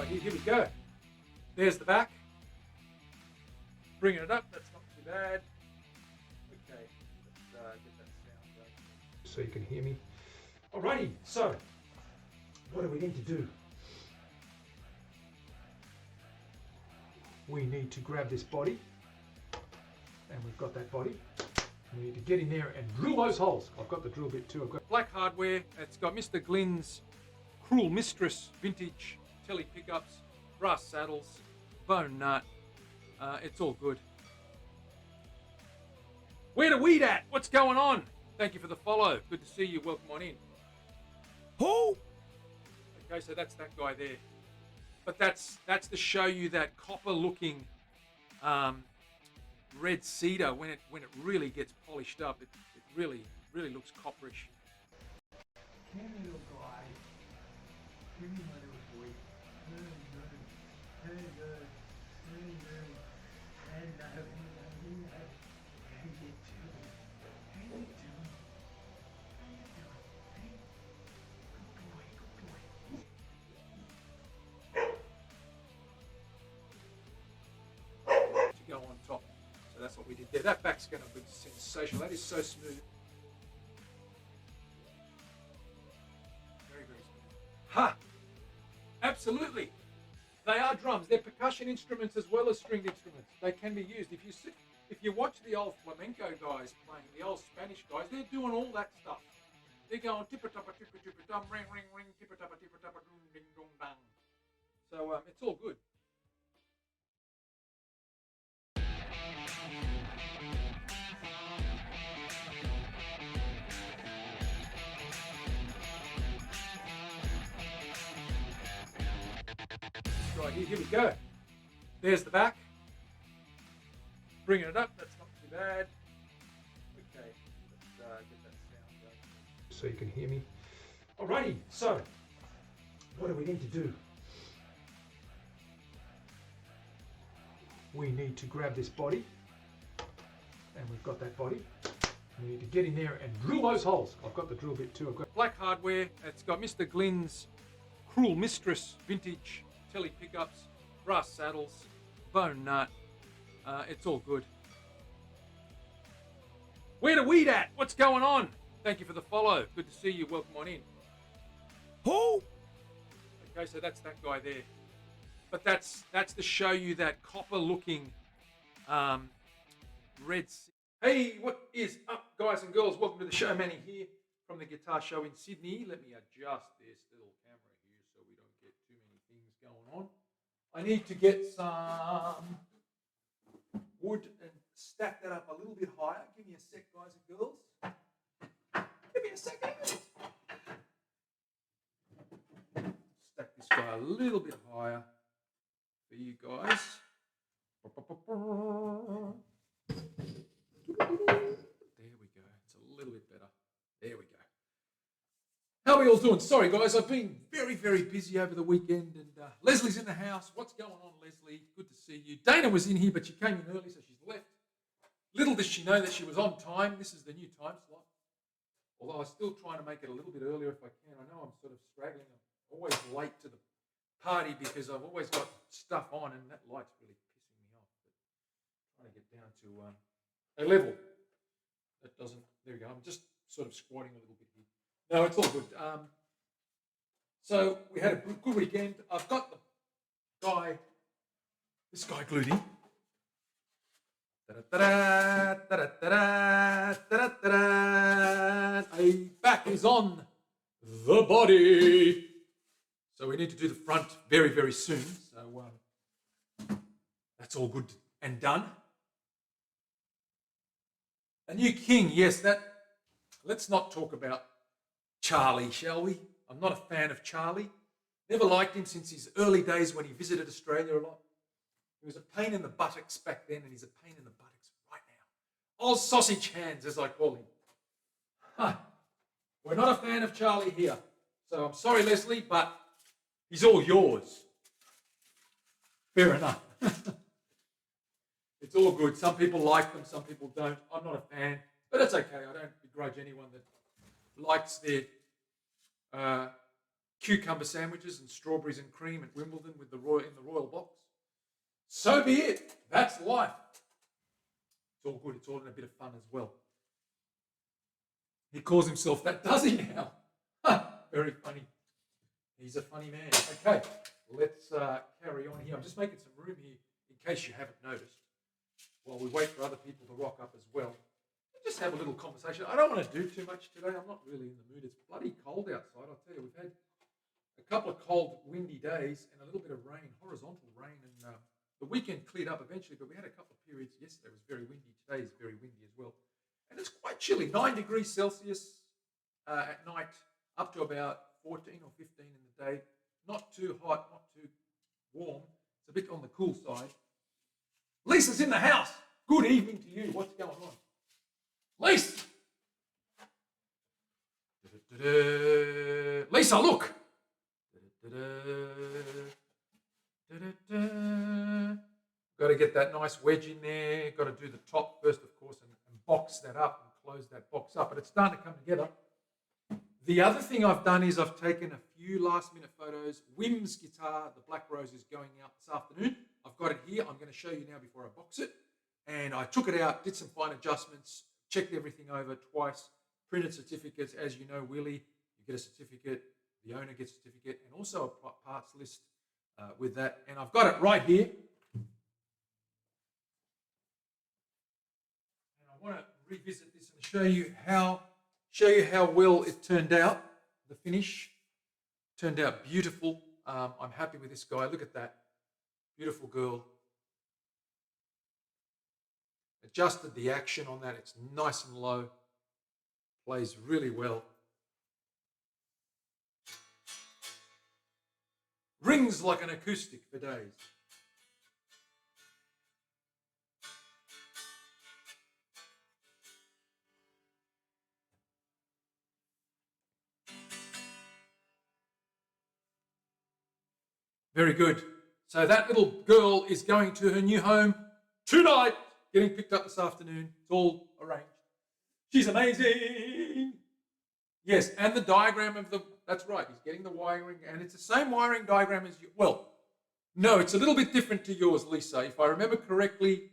Right, here we go. There's the back. Bringing it up, that's not too bad. Okay, let's get that sound going so you can hear me. Alrighty, so what do we need to do? We need to grab this body, and we've got that body. We need to get in there and drill those holes. I've got the drill bit too. I've got black hardware. It's got Mr. Glynn's Cruel Mistress vintage telly pickups, brass saddles, bone nut. It's all good. Where the weed at? What's going on? Thank you for the follow. Good to see you. Welcome on in. Who? Okay, so that's that guy there. But that's to show you that copper-looking red cedar when it really gets polished up. It really looks copperish. Come here, little guy. Come here, my little boy. Go on top. So that's what we did there. That back's going to be sensational. That is so smooth. Very smooth. Ha! Absolutely. They are drums. They're percussion instruments as well as stringed instruments. They can be used. If you watch the old flamenco guys playing, the old Spanish guys, they're doing all that stuff. They're going tippa-tappa, tippa-tippa-dum, ring, ring, ring, tippa-tappa, tippa-tappa, dum, ding, dong, dang. So it's all good. Right, here we go. There's the back. Bringing it up, that's not too bad. Okay, let's get that sound going so you can hear me. Alrighty, so what do we need to do? We need to grab this body, and we've got that body. We need to get in there and drill those holes. I've got the drill bit too. I've got black hardware. It's got Mr. Glynn's Cruel Mistress vintage telly pickups, brass saddles, bone nut. It's all good. Where the weed at? What's going on? Thank you for the follow. Good to see you. Welcome on in. Who? Okay, so that's that guy there. But that's to show you that copper-looking red. Hey, what is up, guys and girls? Welcome to the show. Manny here from the Guitar Show in Sydney. Let me adjust this little camera here so we don't get too many things going on. I need to get some wood and stack that up a little bit higher. Give me a sec, guys and girls. Give me a second. Stack this guy a little bit higher for you guys. There we go. It's a little bit better. There we go. How are we all doing? Sorry, guys. I've been very busy over the weekend, and Leslie's in the house. What's going on, Leslie? Good to see you. Dana was in here, but she came in early, so she's left. Little does she know that she was on time. This is the new time slot. Although I'm still trying to make it a little bit earlier if I can. I know I'm sort of straggling. I'm always late to the party because I've always got stuff on, and that light's really pissing me off. But trying to get down to a level that doesn't. There we go. I'm just sort of squatting a little bit here. No, it's all good. So we had a good weekend. I've got the guy, this guy glued in. A back is on the body. So we need to do the front very soon. So that's all good and done. A new king, yes, that. Let's not talk about Charlie, shall we? I'm not a fan of Charlie. Never liked him since his early days when he visited Australia a lot. He was a pain in the buttocks back then, and he's a pain in the buttocks right now. Old sausage hands, as I call him. Huh. We're not a fan of Charlie here. So I'm sorry, Leslie, but he's all yours. Fair enough. It's all good. Some people like them, some people don't. I'm not a fan, but that's okay. I don't begrudge anyone that likes their cucumber sandwiches and strawberries and cream at Wimbledon with the royal box. So be it. That's life. It's all good. It's all in a bit of fun as well. He calls himself that, does he now? Very funny. He's a funny man. Okay, let's carry on here. I'm just making some room here in case you haven't noticed, while we wait for other people to rock up as well. We'll just have a little conversation. I don't want to do too much today. I'm not really in the mood. It's bloody cold outside. I'll tell you, we've had a couple of cold, windy days and a little bit of rain, horizontal rain, and the weekend cleared up eventually, but we had a couple of periods. Yesterday was very windy. Today is very windy as well. And it's quite chilly, 9 degrees Celsius at night, up to about 14 or 15 in the day. Not too hot, not too warm. It's a bit on the cool side. Lisa's in the house. Good evening to you. What's going on? Lisa! Lisa, look! Got to get that nice wedge in there. Got to do the top first, of course, and box that up and close that box up. But it's starting to come together. The other thing I've done is I've taken a few last-minute photos. Wim's guitar, the Black Rose, is going out this afternoon. I've got it here. I'm going to show you now before I box it. And I took it out, did some fine adjustments, checked everything over twice, printed certificates. As you know, Willie, you get a certificate, the owner gets a certificate, and also a parts list with that. And I've got it right here. And I want to revisit this and show you how well it turned out. The finish turned out beautiful. I'm happy with this guy. Look at that. Beautiful girl. Adjusted the action on that. It's nice and low. Plays really well. Rings like an acoustic for days. Very good. So that little girl is going to her new home tonight, getting picked up this afternoon. It's all arranged. She's amazing. Yes, and the diagram of that's right, he's getting the wiring, and it's the same wiring diagram as you. Well, no, it's a little bit different to yours, Lisa. If I remember correctly,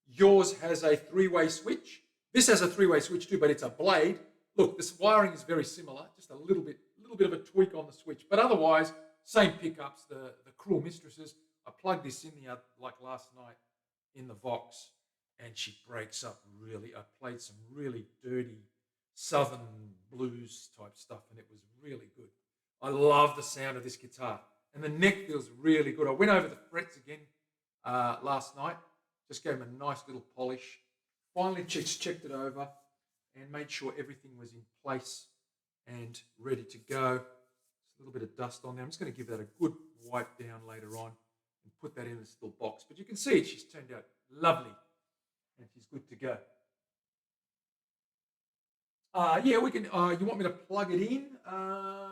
yours has a three-way switch. This has a three-way switch too, but it's a blade. Look, this wiring is very similar, just a little bit of a tweak on the switch, but otherwise, same pickups, the Cruel Mistresses. I plugged this in like last night in the Vox, and she breaks up really. I played some really dirty Southern blues type stuff, and it was really good. I love the sound of this guitar, and the neck feels really good. I went over the frets again last night, just gave them a nice little polish. Finally checked it over and made sure everything was in place and ready to go. A little bit of dust on there. I'm just going to give that a good wipe down later on and put that in this little box. But you can see she's turned out lovely and she's good to go. Yeah, we can. You want me to plug it in? I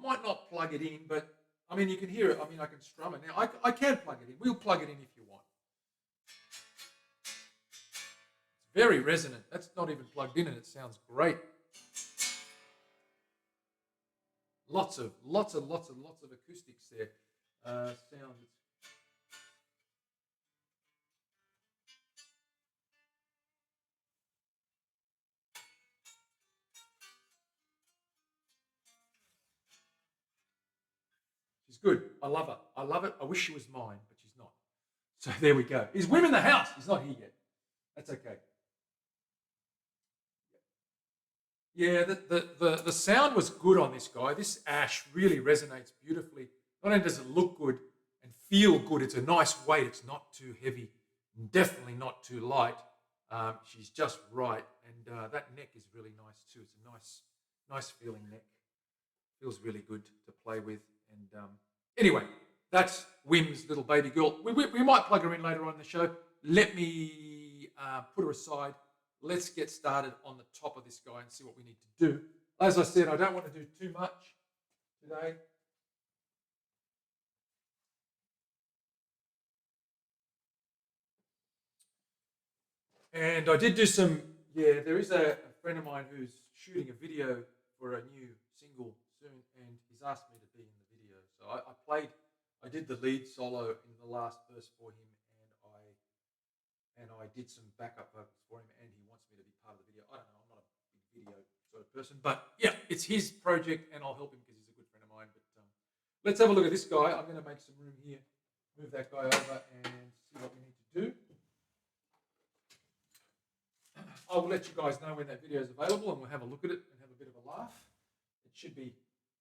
might not plug it in, but I mean, you can hear it. I mean, I can strum it. Now, I can plug it in. We'll plug it in if you want. It's very resonant. That's not even plugged in and it sounds great. Lots of acoustics there. Sound. She's good. I love her. I love it. I wish she was mine, but she's not. So there we go. Is Wim in the house? He's not here yet. That's okay. Yeah, the sound was good on this guy. This ash really resonates beautifully. Not only does it look good and feel good, it's a nice weight. It's not too heavy, definitely not too light. She's just right, and that neck is really nice too. It's a nice feeling neck. Feels really good to play with. And anyway, that's Wim's little baby girl. We might plug her in later on in the show. Let me put her aside. Let's get started on the top of this guy and see what we need to do. As I said, I don't want to do too much today. And I did do some, there is a friend of mine who's shooting a video for a new single soon, and he's asked me to be in the video. So I did the lead solo in the last verse for him, and I did some backup vocals for him, and he wants me to be part of the video. I don't know, I'm not a big video sort of person, but yeah, it's his project, and I'll help him because he's a good friend of mine. But let's have a look at this guy. I'm going to make some room here, move that guy over, and see what we need to do. I will let you guys know when that video is available, and we'll have a look at it and have a bit of a laugh. It should be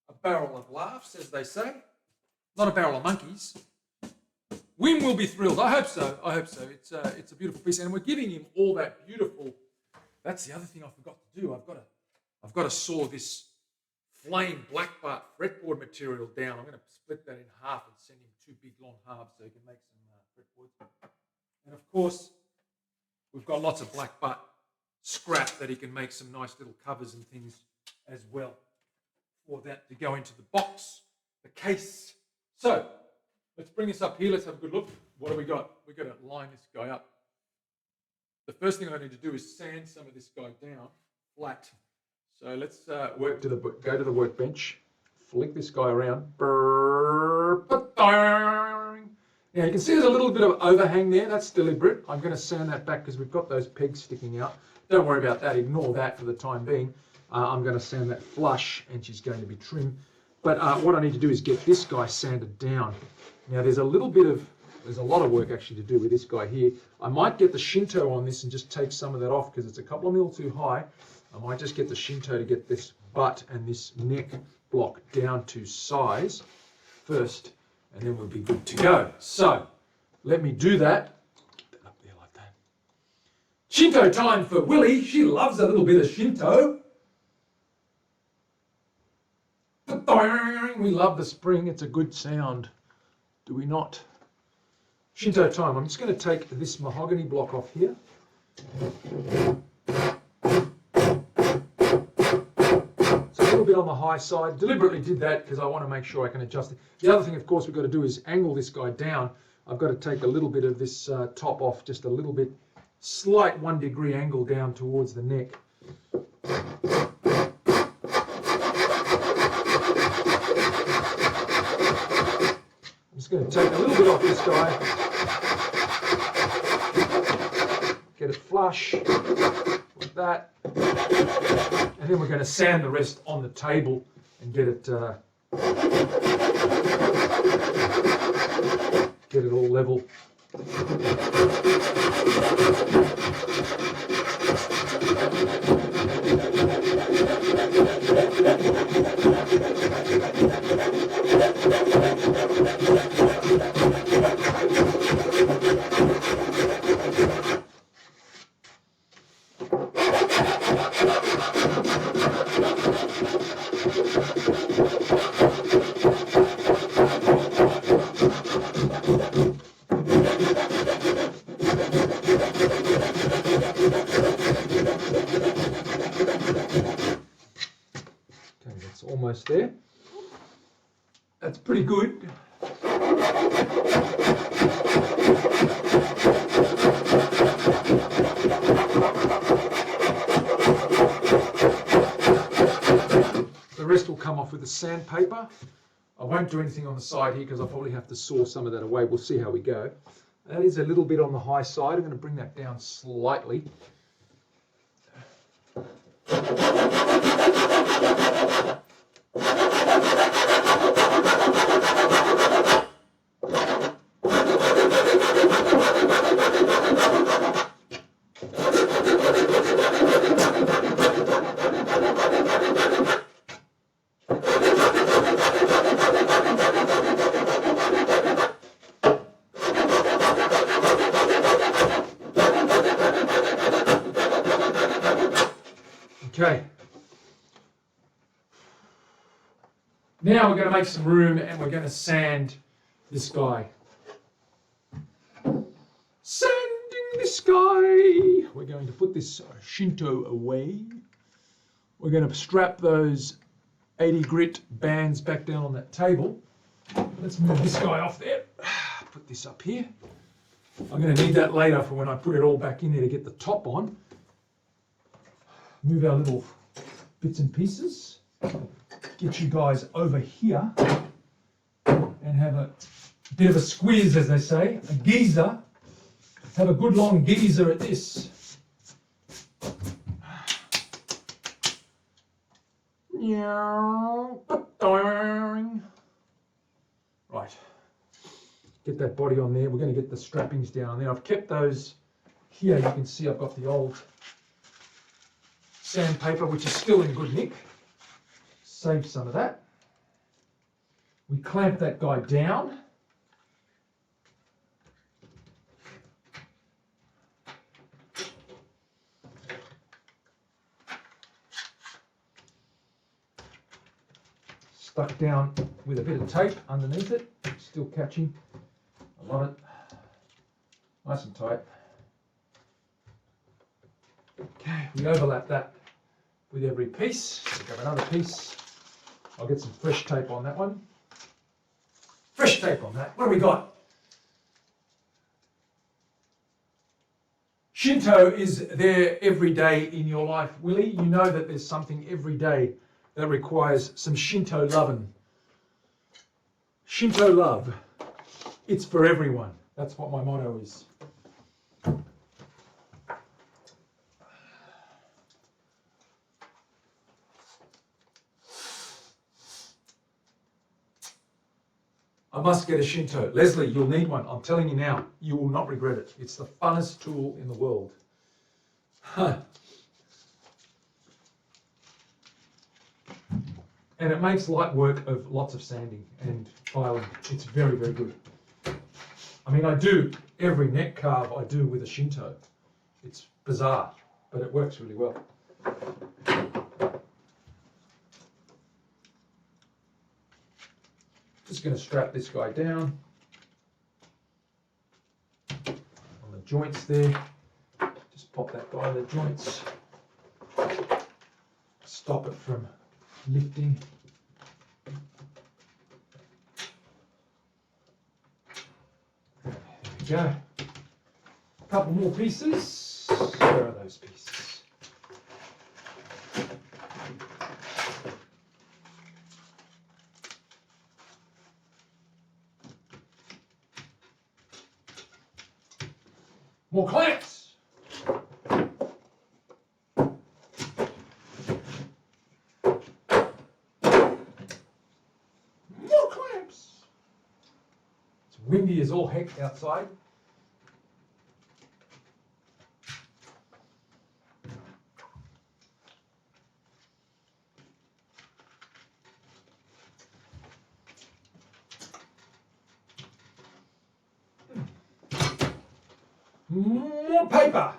a barrel of laughs, as they say. Not a barrel of monkeys. Wim will be thrilled. I hope so. I hope so. It's a beautiful piece, and we're giving him all that beautiful. That's the other thing I forgot to do. I've got to saw this flame black bart fretboard material down. I'm going to split that in half and send him 2 big long halves so he can make some fretboards. And of course, we've got lots of black bart scrap that he can make some nice little covers and things as well for that to go into the box, the case. So let's bring this up here. Let's have a good look. What do we got? We've got to line this guy up. The first thing I need to do is sand some of this guy down flat. So let's go to the workbench, flick this guy around. Now you can see there's a little bit of overhang there. That's deliberate. I'm going to sand that back because we've got those pegs sticking out. Don't worry about that. Ignore that for the time being. I'm going to sand that flush, and she's going to be trim. But what I need to do is get this guy sanded down. Now there's a lot of work actually to do with this guy here. I might get the Shinto on this and just take some of that off because it's a couple of mil too high. I might just get the Shinto to get this butt and this neck block down to size first, and then we'll be good to go. So let me do that. Put that up there like that. Shinto time for Willie. She loves a little bit of Shinto. We love the spring. It's a good sound. Do we not? Shinto time. I'm just going to take this mahogany block off here. It's a little bit on the high side. Deliberately did that because I want to make sure I can adjust it. The other thing, of course, we've got to do is angle this guy down. I've got to take a little bit of this top off, just a little bit, slight 1 degree angle down towards the neck. I'm just going to take a little bit off this guy, get it flush like that, and then we're going to sand the rest on the table and get it all level. Almost there. That's pretty good. The rest will come off with the sandpaper. I won't do anything on the side here because I'll probably have to saw some of that away. We'll see how we go. That is a little bit on the high side. I'm going to bring that down slightly. Okay. Now we're going to make some room and we're going to sand this guy. Sanding this guy. We're going to put this Shinto away. We're going to strap those 80 grit bands back down on that table. Let's move this guy off there. Put this up here. I'm going to need that later for when I put it all back in there to get the top on. Move our little bits and pieces. get you guys over here and have a bit of a squeeze, as they say, a geezer. Have a good long geezer at this. Right, get that body on there. We're going to get the strappings down there. I've kept those here. You can see I've got the old sandpaper, which is still in good nick. Save some of that. We clamp that guy down. Stuck down with a bit of tape underneath it, still catching. I love it. Nice and tight. Okay, we overlap that with every piece. Grab another piece. I'll get some fresh tape on that one. Fresh tape on that. What have we got? Shinto is there every day in your life, Willie. You know that there's something every day that requires some Shinto loving. Shinto love. It's for everyone. That's what my motto is. I must get a Shinto. Leslie, you'll need one. I'm telling you now, you will not regret it. It's the funnest tool in the world. Huh. And it makes light work of lots of sanding and filing. It's very, very good. I mean, I do every neck carve I do with a Shinto. It's bizarre, but it works really well. Just going to strap this guy down on the joints there. Just pop that guy in the joints. Stop it from lifting. There we go. A couple more pieces. Where are those pieces? More clamps. More clamps. It's windy as all heck outside. More paper.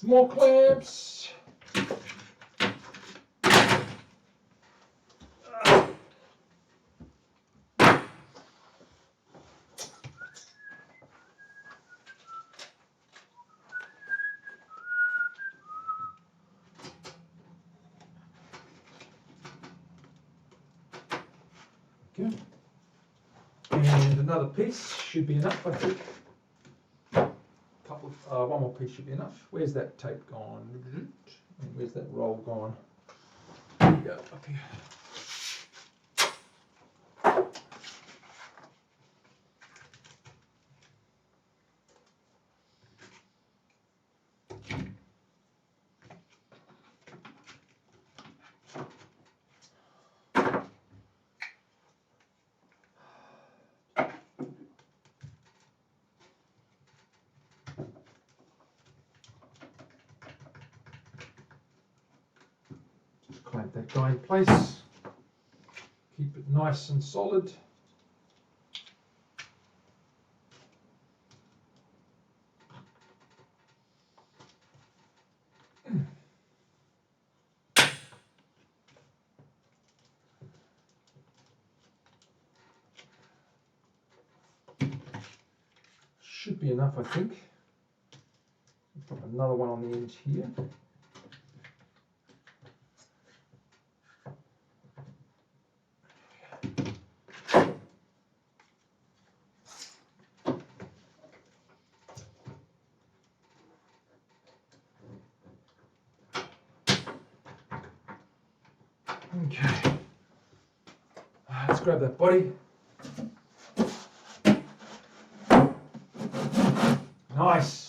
More clamps. Okay. And another piece should be enough, I think. One more piece should be enough. Where's that tape gone? And where's that roll gone? There we go, up here. Clamp that guy in place, keep it nice and solid. Should be enough, I think. Drop another one on the edge here. Okay, let's grab that body. Nice.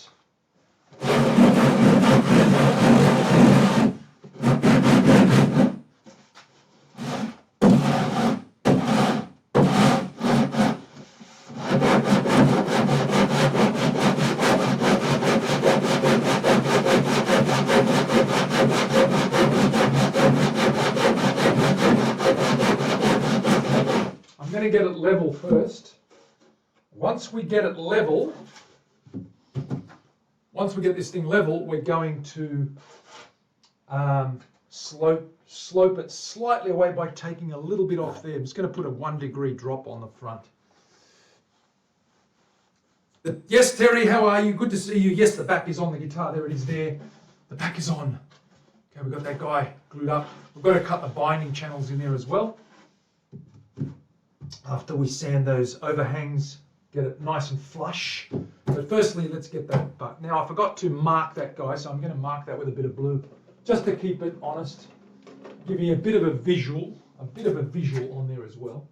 I'm going to get it level first. Once we get it level, once we get this thing level, we're going to slope it slightly away by taking a little bit off there. I'm just going to put a 1 degree drop on the front. Yes, Terry, how are you? Good to see you. Yes, the back is on the guitar. There it is there. The back is on. Okay, we've got that guy glued up. We've got to cut the binding channels in there as well. After we sand those overhangs, get it nice and flush. But firstly, let's get that butt. Now, I forgot to mark that guy, so I'm going to mark that with a bit of blue, just to keep it honest. Give you a bit of a visual on there as well.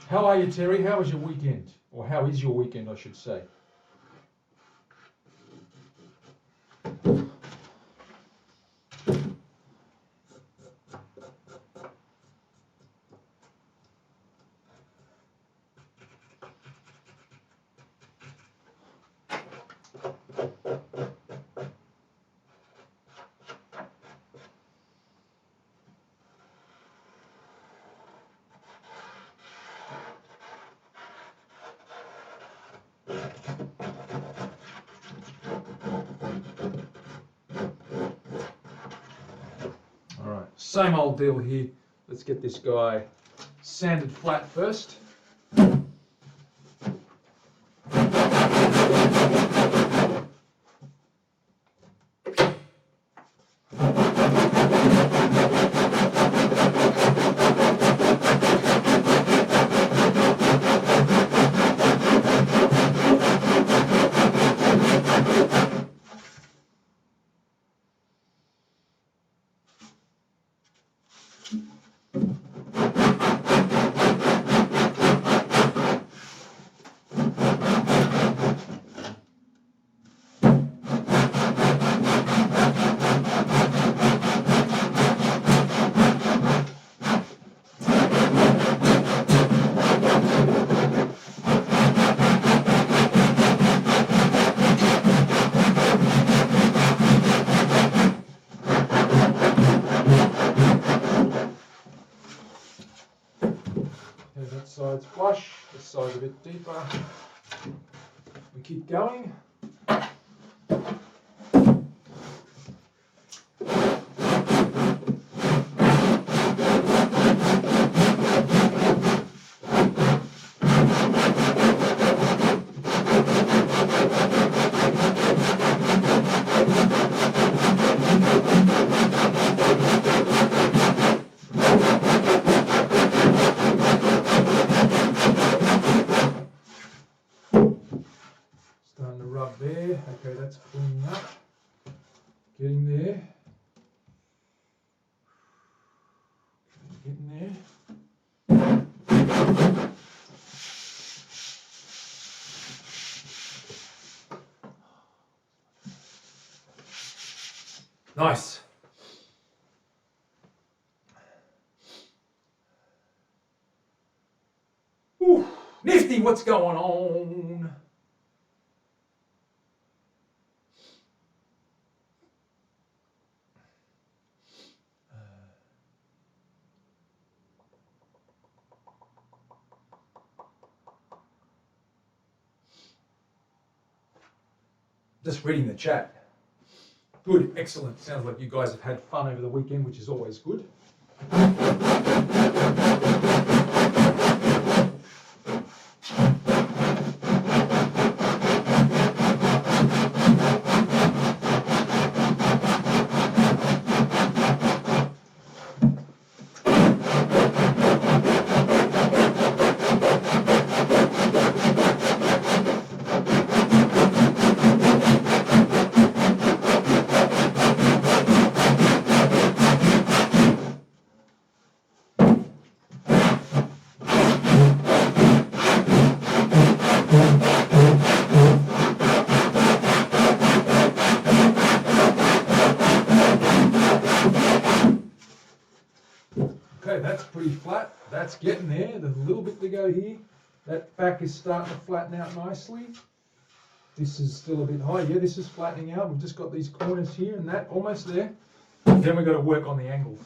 How are you, Terry? How was your weekend? Or how is your weekend, I should say? All right, same old deal here. Let's get this guy sanded flat first. That side's flush, this side's a bit deeper. We keep going. Starting to rub there. Okay, that's cleaning up. Getting there. Getting there. Nice. what's going on? Just reading the chat. Good, excellent. Sounds like you guys have had fun over the weekend, which is always good. Okay, that's pretty flat. That's getting there. There's a little bit to go here. That back is starting to flatten out nicely. This is still a bit high. Yeah, this is flattening out. We've just got these corners here and that almost there. Then we've got to work on the angles.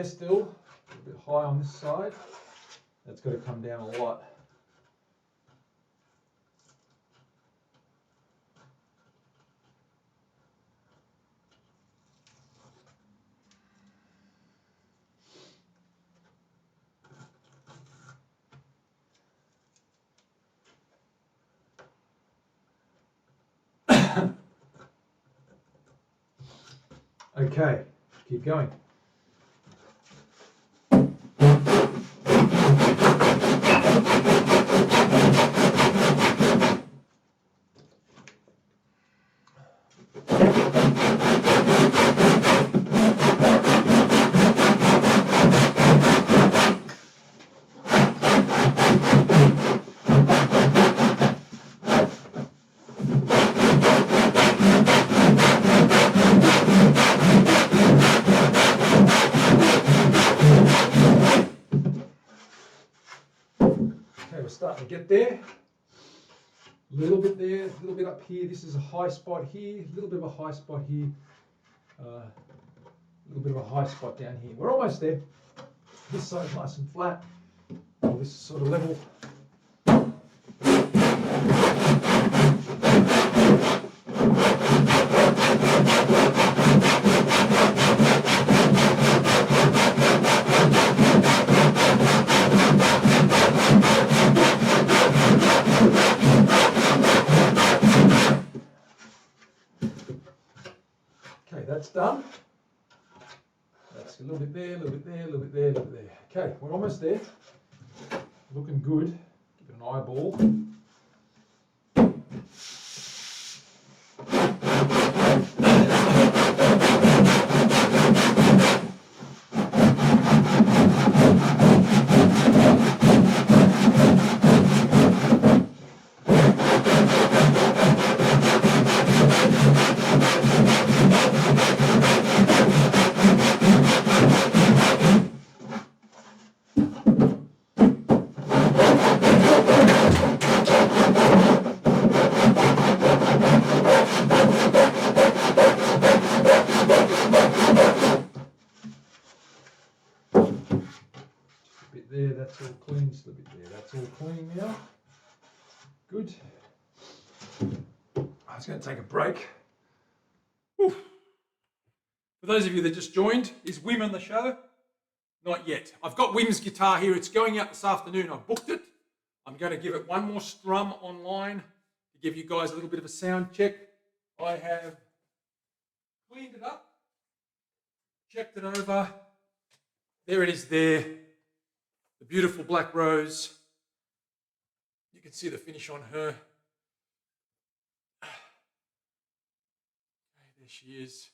Still a bit high on this side. That's got to come down a lot. Okay, keep going. Starting to get there. A little bit there, a little bit up here. This is a high spot here, a little bit of a high spot here, a little bit of a high spot down here. We're almost there. This side's nice and flat. This is sort of level. That's done. That's a little bit there, a little bit there, a little bit there, a little bit there. Okay, we're almost there. Looking good. Give it an eyeball. bit there. That's all clean now. Good. I was going to take a break. Whew. For those of you that just joined, is Wim on the show? Not yet. I've got Wim's guitar here. It's going out this afternoon. I've booked it. I'm going to give it one more strum online to give you guys a little bit of a sound check. I have cleaned it up, checked it over. There it is there. The beautiful black rose. You can see the finish on her. Okay, there she is.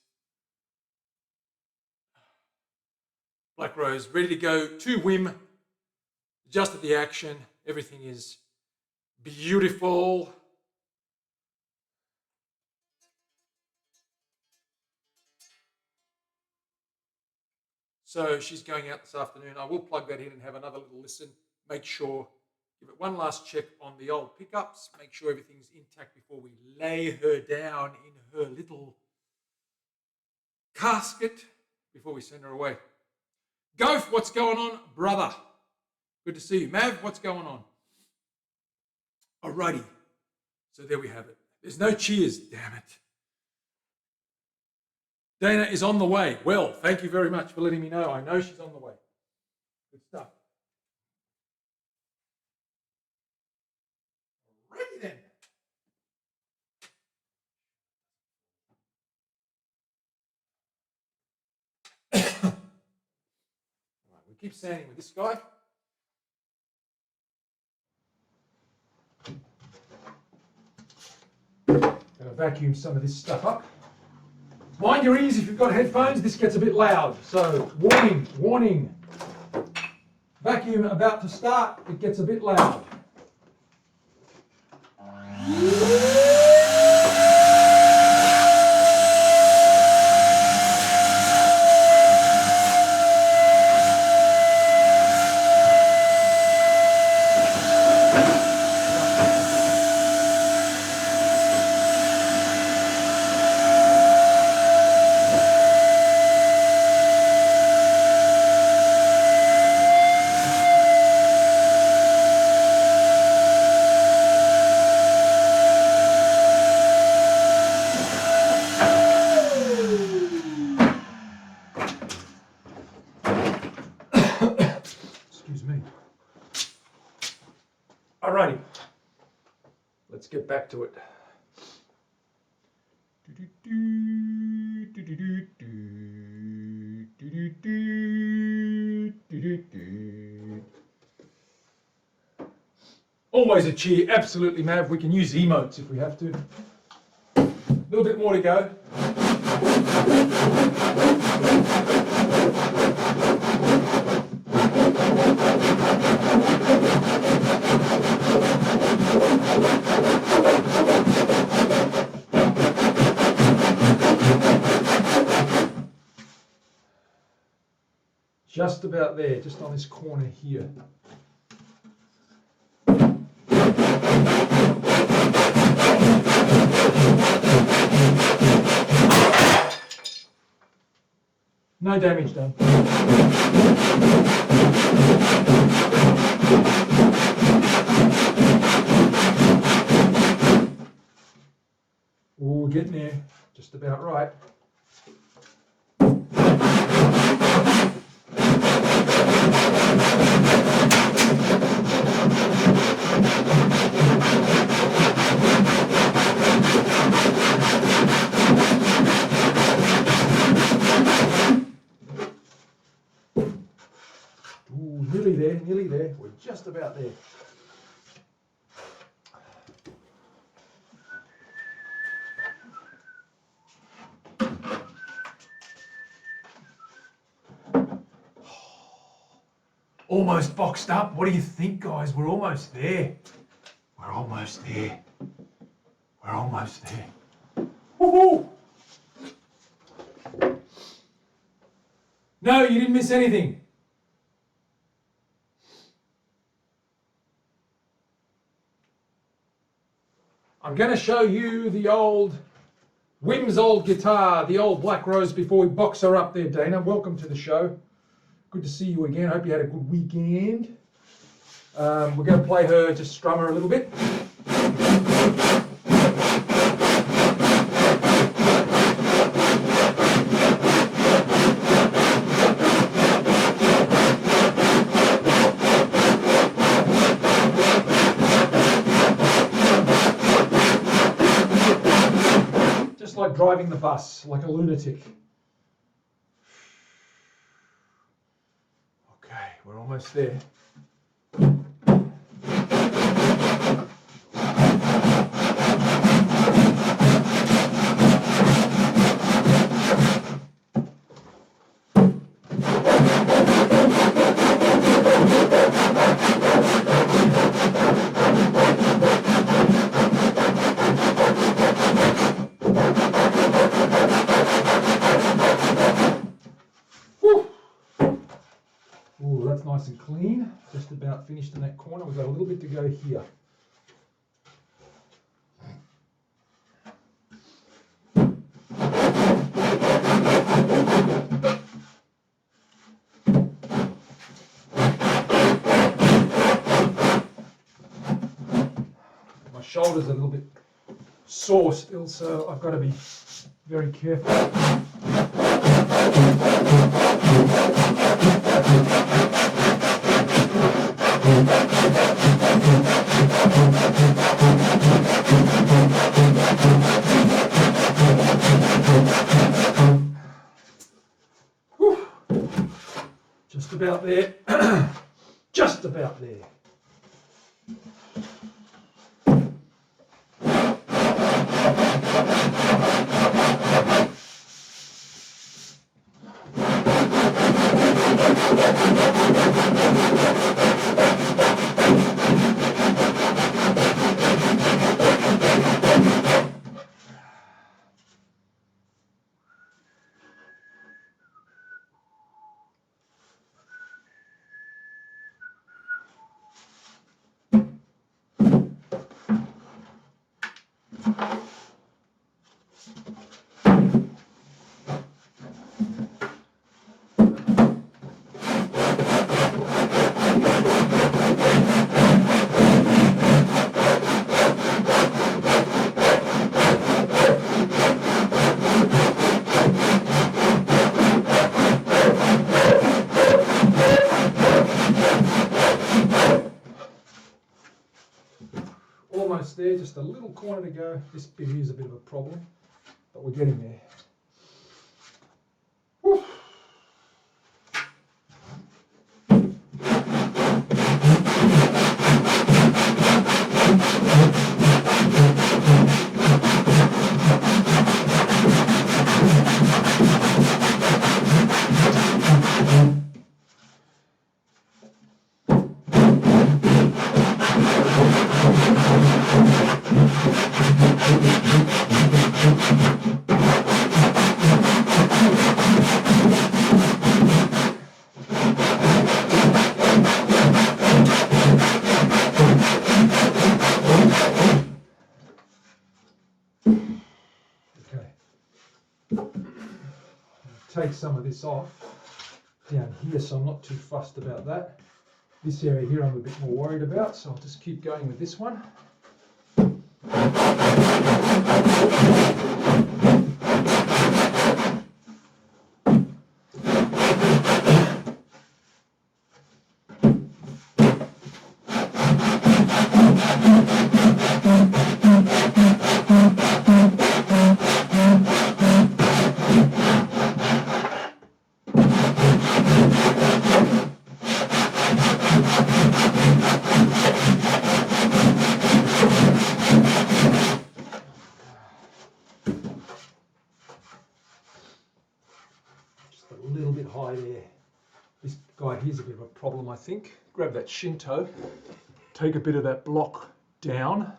Black rose, ready to go to Wim. Adjusted the action. Everything is beautiful. So she's going out this afternoon. I will plug that in and have another little listen. Make sure, give it one last check on the old pickups. Make sure everything's intact before we lay her down in her little casket before we send her away. Goph, what's going on, brother? Good to see you. Mav, what's going on? Alrighty. So there we have it. There's no cheers, damn it. Dana is on the way. Well, thank you very much for letting me know. I know she's on the way. Good stuff. Alrighty then. All right, we keep sanding with this guy. Gonna vacuum some of this stuff up. Mind your ears if you've got headphones, this gets a bit loud. So warning, warning. Vacuum about to start, it gets a bit loud. Alrighty, let's get back to it. Always a cheer, absolutely, Mav. We can use emotes if we have to. A little bit more to go. Just about there, just on this corner here. No damage done. Oh, getting there. Just about right. Nearly there. We're just about there. Almost boxed up. What do you think, guys? We're almost there. We're almost there. We're almost there. Woohoo! No, you didn't miss anything. I'm going to show you the old Wim's old guitar, the old Black Rose, before we box her up there, Dana. Welcome to the show. Good to see you again. Hope you had a good weekend. We're going to play her, just strum her a little bit. Just like driving the bus, like a lunatic. Okay, we're almost there. Ooh, that's nice and clean. Just about finished in that corner. We've got a little bit to go here. My shoulder's a little bit sore still, so I've got to be very careful. Whew. Just about there. Just about there. Almost there, just a little corner to go. This bit here is a bit of a problem, but we're getting there. Whew. Take some of this off down here, so I'm not too fussed about that. This area here I'm a bit more worried about, so I'll just keep going with this one. High there. This guy here's a bit of a problem, I think. Grab that shinto, take a bit of that block down.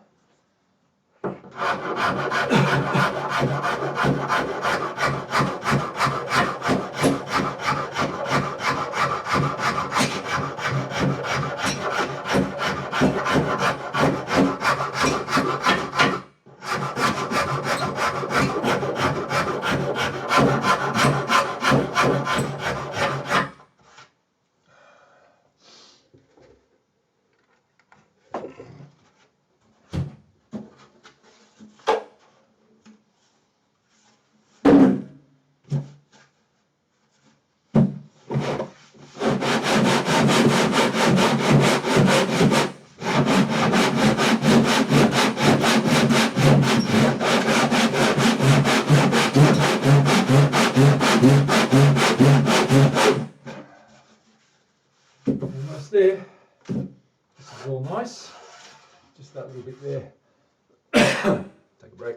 there. This is all nice. Just that little bit there. Take a break.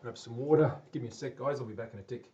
Grab some water. Give me a sec, guys. I'll be back in a tick.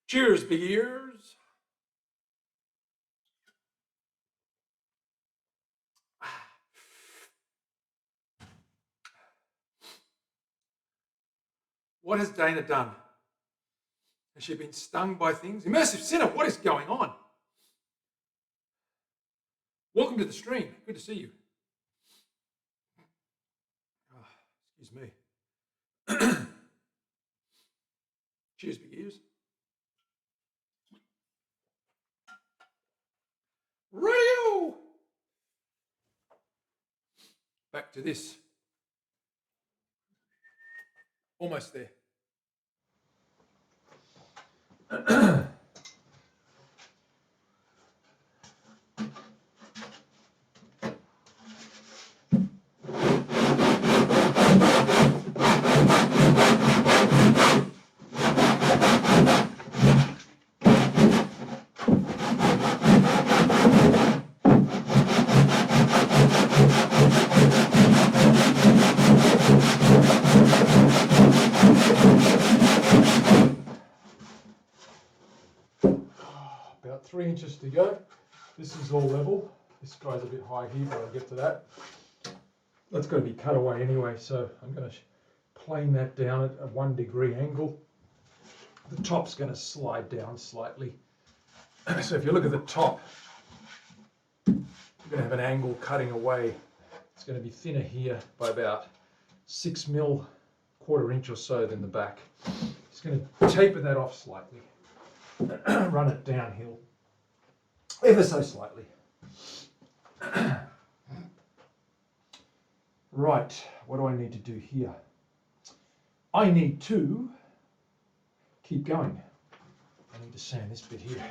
Cheers, big ears. What has Dana done? Has she been stung by things? Immersive Sinner, what is going on? Welcome to the stream. Good to see you. Oh, excuse me. Cheers, big ears. Radio! Back to this. Almost there. About 3 inches to go. This is all level. This guy's a bit high here, but I'll get to that. That's got to be cut away anyway, so I'm going to plane that down at a 1 degree angle. The top's going to slide down slightly. So if you look at the top, you're going to have an angle cutting away. It's going to be thinner here by about 6 mil, quarter inch or so than the back. Just going to taper that off slightly. Run it downhill ever so slightly. Right, what do I need to do here? I need to keep going. I need to sand this bit here.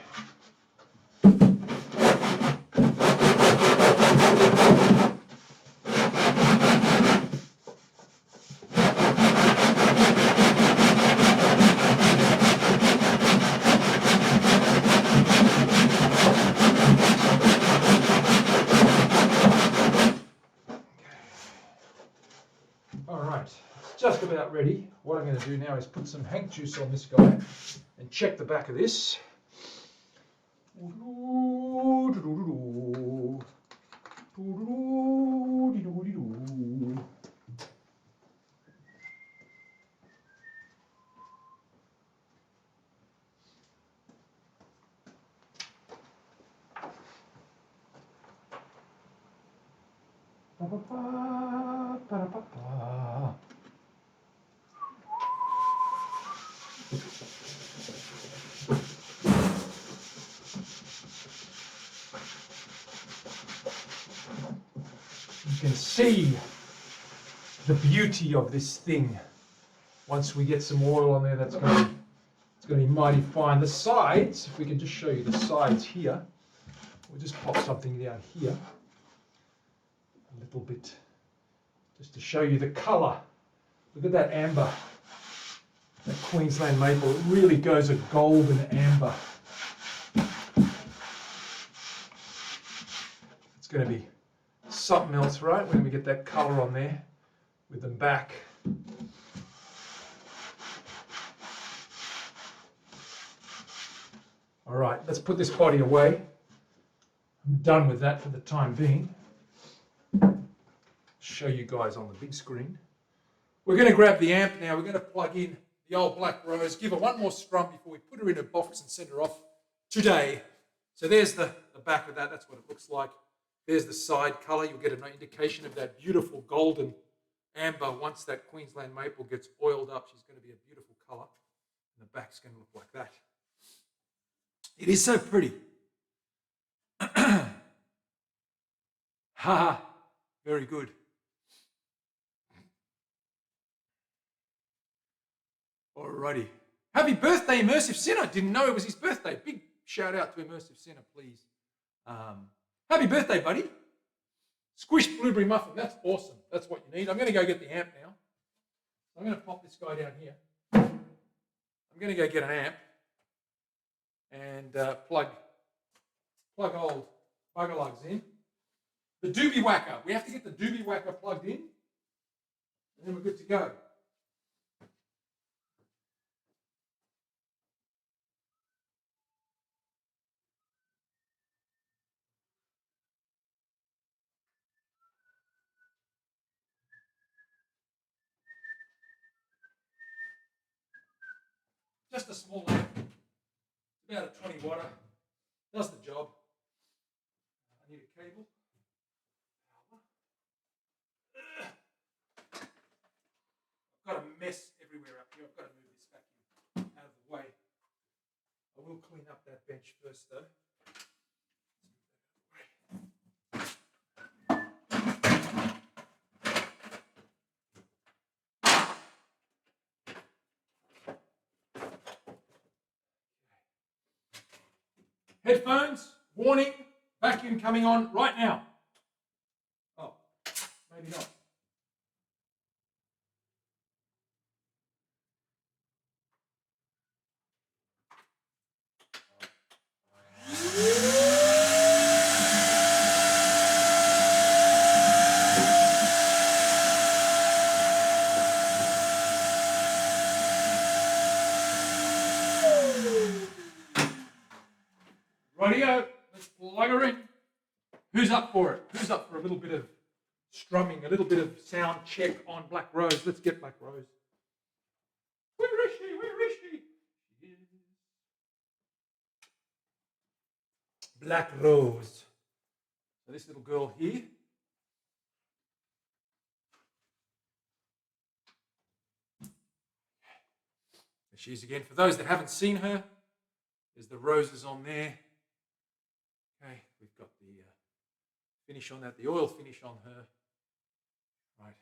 Just about ready. What I'm going to do now is put some hank juice on this guy and check the back of this. You can see the beauty of this thing. Once we get some oil on there, it's going to be mighty fine. The sides, if we can just show you the sides here, we'll just pop something down here, a little bit, just to show you the colour. Look at that amber, that Queensland maple. It really goes a golden amber. It's going to be something else, right, when we get that colour on there with them back. All right, let's put this body away. I'm done with that for the time being. Show you guys on the big screen. We're going to grab the amp now. We're going to plug in the old black rose, give her one more scrum before we put her in a box and send her off today. So there's the back of that. That's what it looks like. There's the side colour. You'll get an indication of that beautiful golden amber. Once that Queensland maple gets oiled up, she's going to be a beautiful colour. And the back's going to look like that. It is so pretty. Haha, very good. Alrighty. Happy birthday, Immersive Sinner. Didn't know it was his birthday. Big shout out to Immersive Sinner, please. Happy birthday, buddy. Squished blueberry muffin. That's awesome. That's what you need. I'm going to go get the amp now. I'm going to pop this guy down here. I'm going to go get an amp and plug old bugger lugs in. The doobie whacker. We have to get the doobie whacker plugged in, and then we're good to go. Just a small amp, about a 20 watter, does the job. I need a cable. I've got a mess everywhere up here. I've got to move this vacuum out of the way. I will clean up that bench first though. Headphones, warning, vacuum coming on right now. Oh, maybe not. Rightio, let's plug her in. Who's up for it? Who's up for a little bit of strumming, a little bit of sound check on Black Rose? Let's get Black Rose. Where is she? Where is she? She is Black Rose. So this little girl here. There she is again. For those that haven't seen her, there's the roses on there. Okay, we've got the finish on that, the oil finish on her. Right.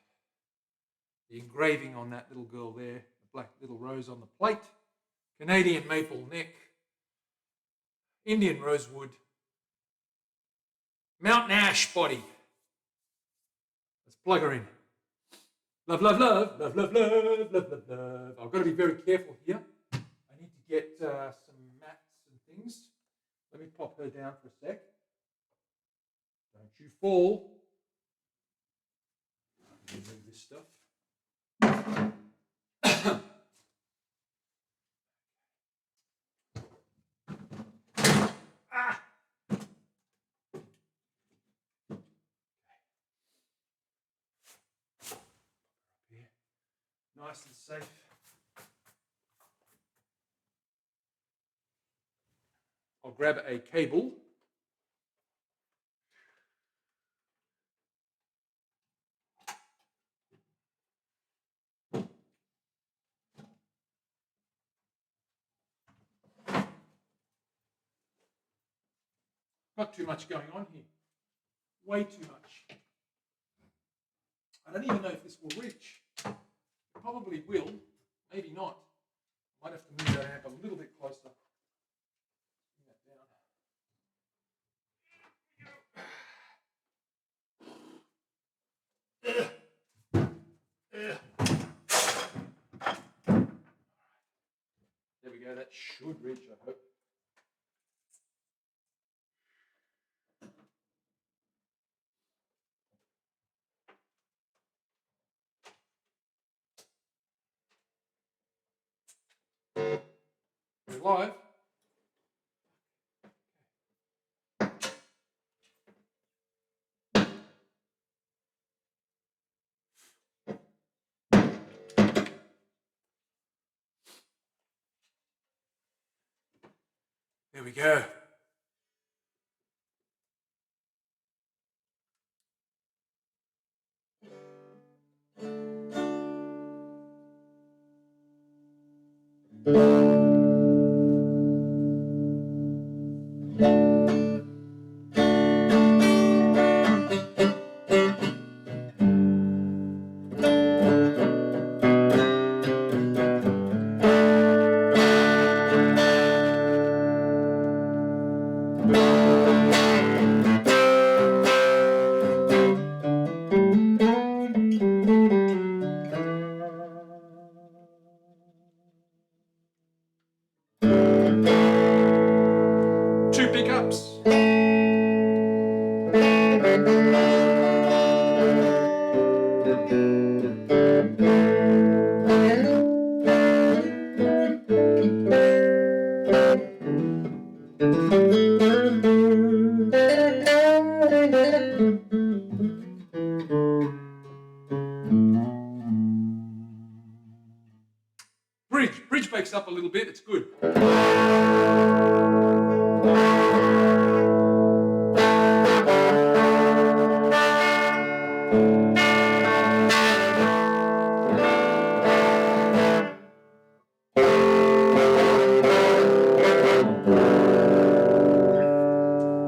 The engraving on that little girl there, the black little rose on the plate. Canadian maple neck. Indian rosewood. Mountain ash body. Let's plug her in. Love, love, love, love, love, love, love, love, love. I've got to be very careful here. I need to get some mats and things. Let me pop her down for a sec. Don't you fall. Remove this stuff. Ah! Here. Nice and safe. I'll grab a cable. Not too much going on here. Way too much. I don't even know if this will reach. It probably will. Maybe not. Might have to move that amp a little bit closer. Bring that down. There we go. That should reach, I hope. We're live. There we go. Two pickups. Bridge breaks up a little bit, it's good. A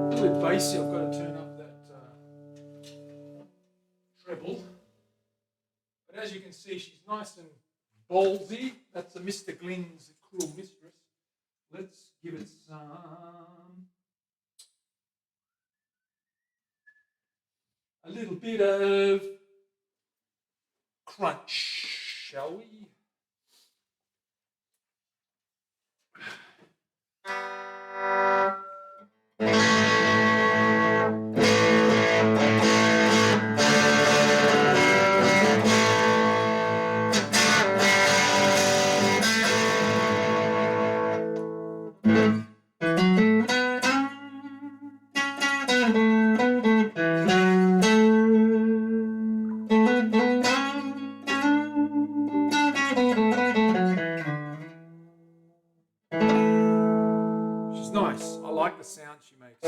little bit bassy, I've got to turn up that treble. But as you can see, she's nice and ballsy. That's a Mr. Glenn's Cruel Mistress. Let's give it a little bit of crunch, shall we? She's nice. I like the sound she makes.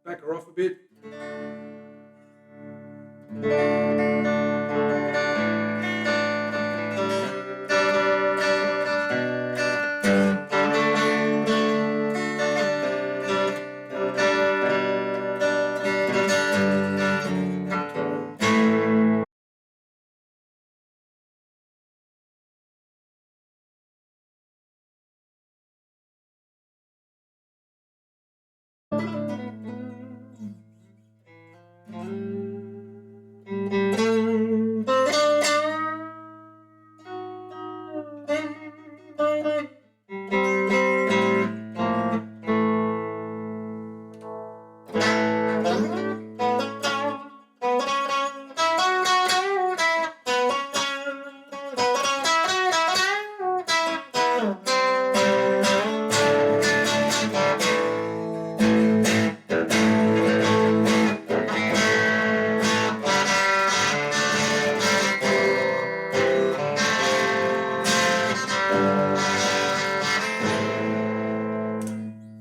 Back her off a bit.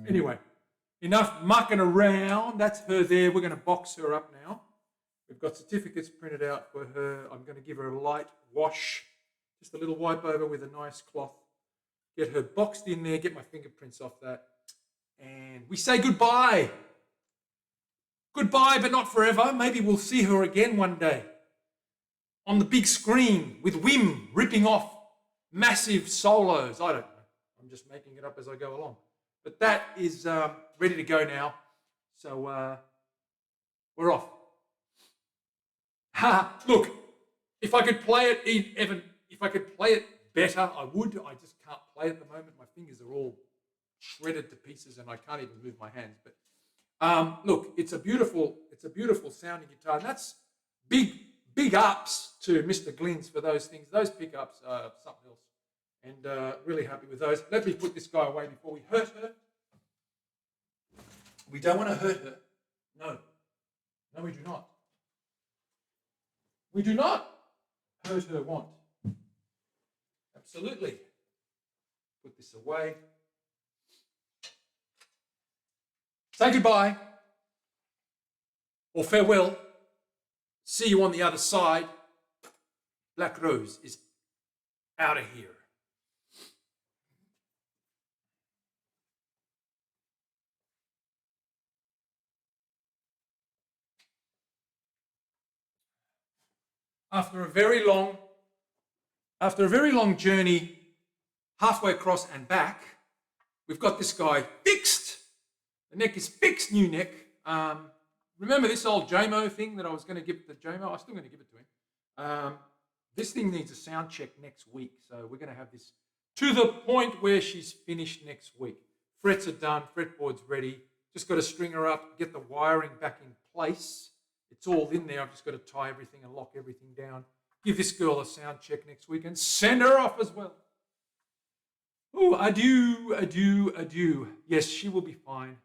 Anyway, enough mucking around. That's her there. We're going to box her up now. We've got certificates printed out for her. I'm going to give her a light wash, just a little wipe over with a nice cloth. Get her boxed in there, get my fingerprints off that. And we say goodbye. Goodbye, but not forever. Maybe we'll see her again one day. On the big screen with Wim ripping off massive solos. I don't know. I'm just making it up as I go along. But that is ready to go now. So we're off. Look, if I could play it, Evan, if I could play it better, I would. I just can't play at the moment. My fingers are all shredded to pieces, and I can't even move my hands. But look, it's a beautiful sounding guitar. And that's big big ups to Mr. Glyn's for those things. Those pickups are something else. And really happy with those. Let me put this guy away before we hurt her. We don't want to hurt her. No. No, we do not. We do not hurt her want. Absolutely. Put this away. Say goodbye. Or farewell. See you on the other side. Black Rose is out of here. After a very long journey, halfway across and back, we've got this guy fixed. The neck is fixed, new neck. Remember this old JMO thing that I was going to give to JMO? I'm still going to give it to him. This thing needs a sound check next week, so we're going to have this to the point where she's finished next week. Frets are done, fretboard's ready. Just got to string her up, get the wiring back in place. It's all in there. I've just got to tie everything and lock everything down. Give this girl a sound check next week and send her off as well. Oh, adieu, adieu, adieu. Yes, she will be fine.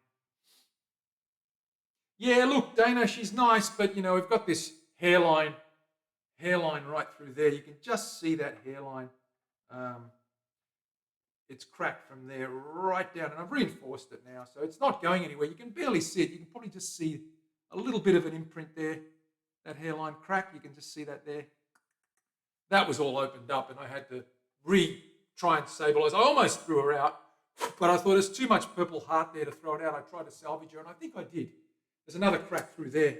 Yeah, look, Dana, she's nice, but, you know, we've got this hairline right through there. You can just see that hairline. It's cracked from there right down, and I've reinforced it now, so it's not going anywhere. You can barely see it. You can probably just see a little bit of an imprint there. That hairline crack, you can just see that there. That was all opened up, and I had to try and stabilize. I almost threw her out, but I thought there's too much Purple Heart there to throw it out. I tried to salvage her, and I think I did. There's another crack through there.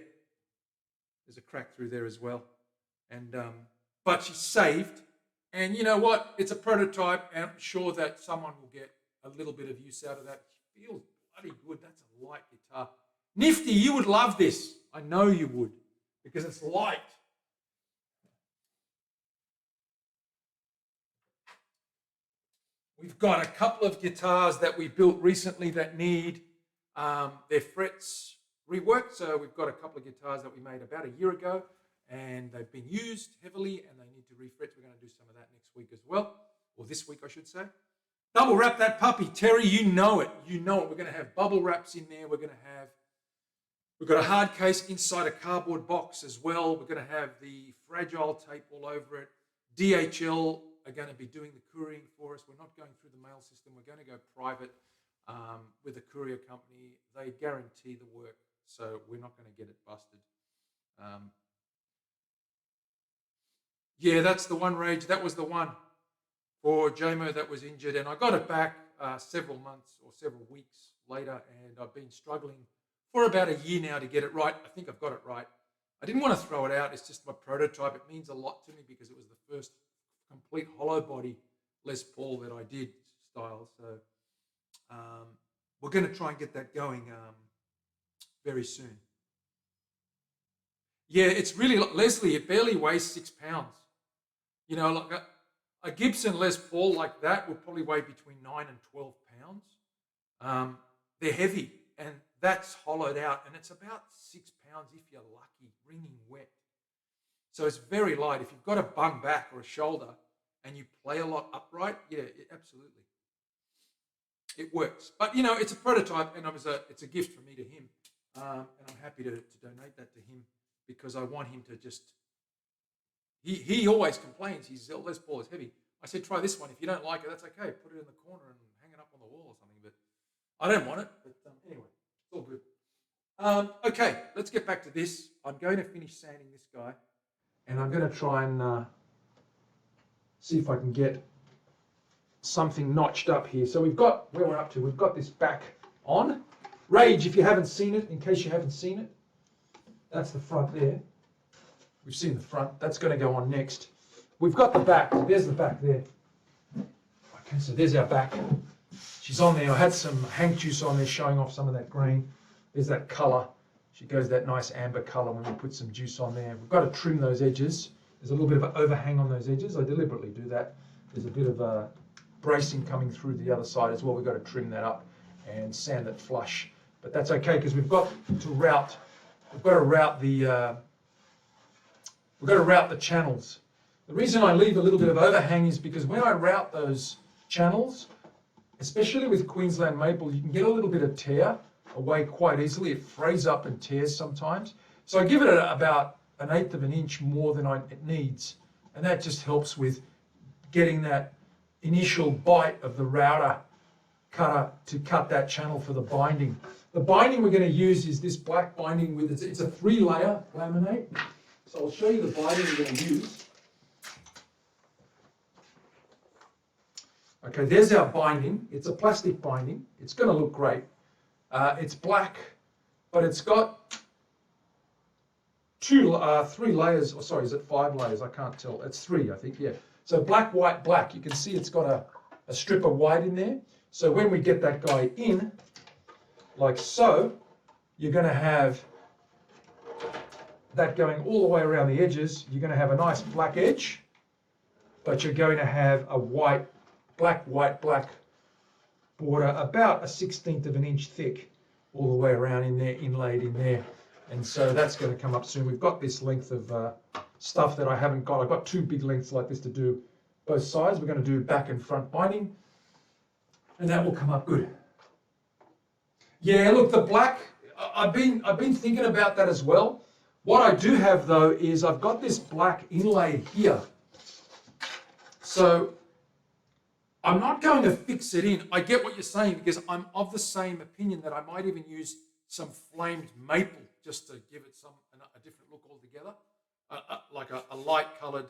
There's a crack through there as well. And but she's saved. And you know what? It's a prototype, and I'm sure that someone will get a little bit of use out of that. She feels bloody good. That's a light guitar. Nifty, you would love this. I know you would, because it's light. We've got a couple of guitars that we built recently that need their frets reworked. So we've got a couple of guitars that we made about a year ago, and they've been used heavily, and they need to refret. We're going to do some of that next week as well, or this week, I should say. Double wrap that puppy. Terry, you know it. You know it. We're going to have bubble wraps in there. We've got a hard case inside a cardboard box as well. We're going to have the fragile tape all over it. DHL are going to be doing the couriering for us. We're not going through the mail system. We're going to go private with a courier company. They guarantee the work, so we're not going to get it busted. Yeah, that's the one, Rage. That was the one for JMO that was injured, and I got it back several months or several weeks later, and I've been struggling for about a year now to get it right. I think I've got it right. I didn't want to throw it out. It's just my prototype. It means a lot to me because it was the first complete hollow body Les Paul that I did style. So we're going to try and get that going very soon. Yeah, it's really, Leslie, it barely weighs 6 pounds. You know, like a Gibson Les Paul like that would probably weigh between 9 and 12 pounds. They're heavy, and that's hollowed out, and it's about 6 pounds if you're lucky, wringing wet. So it's very light. If you've got a bung back or a shoulder and you play a lot upright, yeah, absolutely. It works. But, you know, it's a prototype, and it's a gift from me to him. And I'm happy to donate that to him because I want him to just... He always complains. His Les Paul is heavy. I said, try this one. If you don't like it, that's okay. Put it in the corner and hang it up on the wall or something. But I don't want it. But anyway, it's all good. Okay, let's get back to this. I'm going to finish sanding this guy. And I'm going to try and see if I can get something notched up here. So we've got, where we're up to, we've got this back on. Rage, if you haven't seen it, in case you haven't seen it, that's the front there. We've seen the front. That's going to go on next. We've got the back. There's the back there. Okay, so there's our back. She's on there. I had some hank juice on there showing off some of that green. There's that colour. She goes that nice amber colour when we put some juice on there. We've got to trim those edges. There's a little bit of an overhang on those edges. I deliberately do that. There's a bit of bracing coming through the other side as well. We've got to trim that up and sand it flush. But that's okay because we've got to route the we've got to route the channels. The reason I leave a little bit of overhang is because when I route those channels, especially with Queensland maple, you can get a little bit of tear away quite easily. It frays up and tears sometimes. So I give it about 1/8 of an inch more than it needs. And that just helps with getting that initial bite of the router cutter to cut that channel for the binding. The binding we're going to use is this black binding with, it's a 3-layer laminate. So I'll show you the binding we're going to use. Okay, there's our binding. It's a plastic binding. It's going to look great. It's black, but it's got 3 layers, or sorry, is it 5 layers? I can't tell. It's 3, I think, yeah. So black, white, black. You can see it's got a strip of white in there. So when we get that guy in, like so, you're going to have that going all the way around the edges. You're going to have a nice black edge, but you're going to have a white, black border, about a 1/16 of an inch thick, all the way around in there, inlaid in there. And so that's going to come up soon. We've got this length of stuff that I haven't got. I've got 2 big lengths like this to do both sides. We're going to do back and front binding, and that will come up good. Yeah, look, the black, I've been thinking about that as well. What I do have though is I've got this black inlay here. So I'm not going to fix it in. I get what you're saying, because I'm of the same opinion that I might even use some flamed maple just to give it a different look altogether, like a light coloured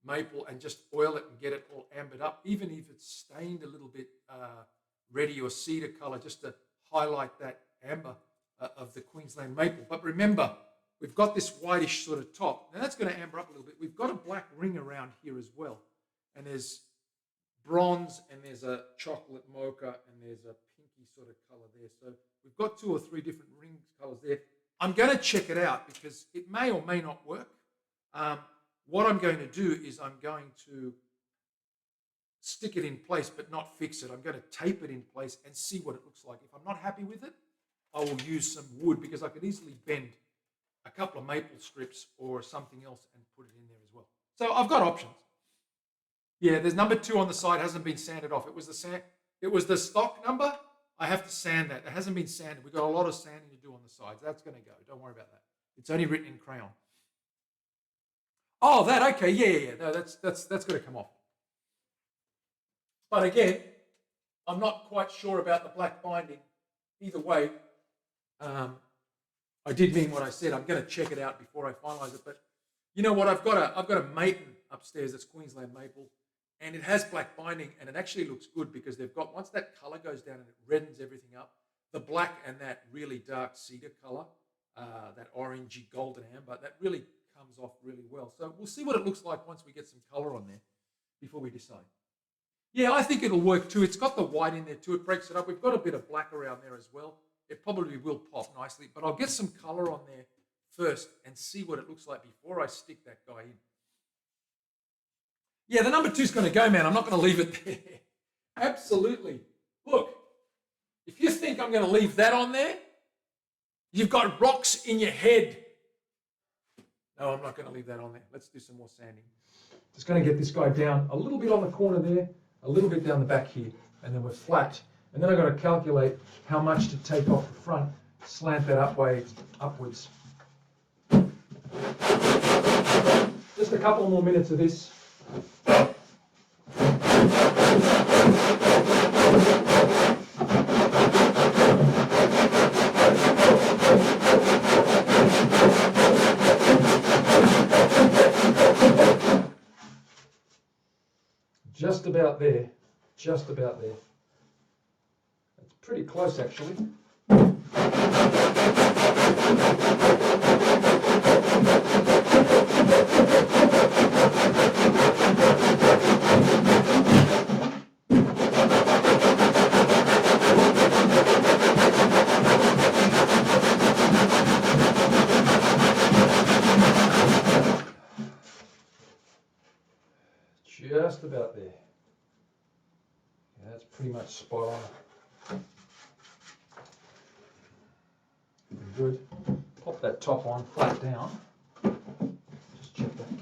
maple, and just oil it and get it all ambered up, even if it's stained a little bit reddy or cedar colour, just to highlight that amber of the Queensland maple. But remember, we've got this whitish sort of top. Now that's going to amber up a little bit. We've got a black ring around here as well, and there's bronze, and there's a chocolate mocha, and there's a pinky sort of colour there. So we've got 2 or 3 different ring colours there. I'm going to check it out because it may or may not work. What I'm going to do is I'm going to stick it in place but not fix it. I'm going to tape it in place and see what it looks like. If I'm not happy with it, I will use some wood, because I could easily bend a couple of maple strips or something else and put it in there as well. So I've got options. Yeah, there's number 2 on the side, hasn't been sanded off. It was the stock number. I have to sand that. It hasn't been sanded. We've got a lot of sanding to do on the sides. That's going to go. Don't worry about that. It's only written in crayon. Oh, that, okay, yeah. No, that's going to come off. But again, I'm not quite sure about the black binding. Either way, I did mean what I said. I'm going to check it out before I finalise it. But you know what? I've got a maiden upstairs that's Queensland maple, and it has black binding, and it actually looks good because they've got, once that colour goes down and it reddens everything up, the black and that really dark cedar colour, that orangey golden amber, that really comes off really well. So we'll see what it looks like once we get some colour on there before we decide. Yeah, I think it'll work too. It's got the white in there too. It breaks it up. We've got a bit of black around there as well. It probably will pop nicely, but I'll get some colour on there first and see what it looks like before I stick that guy in. Yeah, the number 2's going to go, man. I'm not going to leave it there. Absolutely. Look, if you think I'm going to leave that on there, you've got rocks in your head. No, I'm not going to leave that on there. Let's do some more sanding. Just going to get this guy down a little bit on the corner there, a little bit down the back here, and then we're flat. And then I've got to calculate how much to take off the front, slant that upwards. Just a couple more minutes of this. Just about there, just about there. It's pretty close actually. Just about there. Yeah, that's pretty much spot on. Good. Pop that top on flat down. Just check that.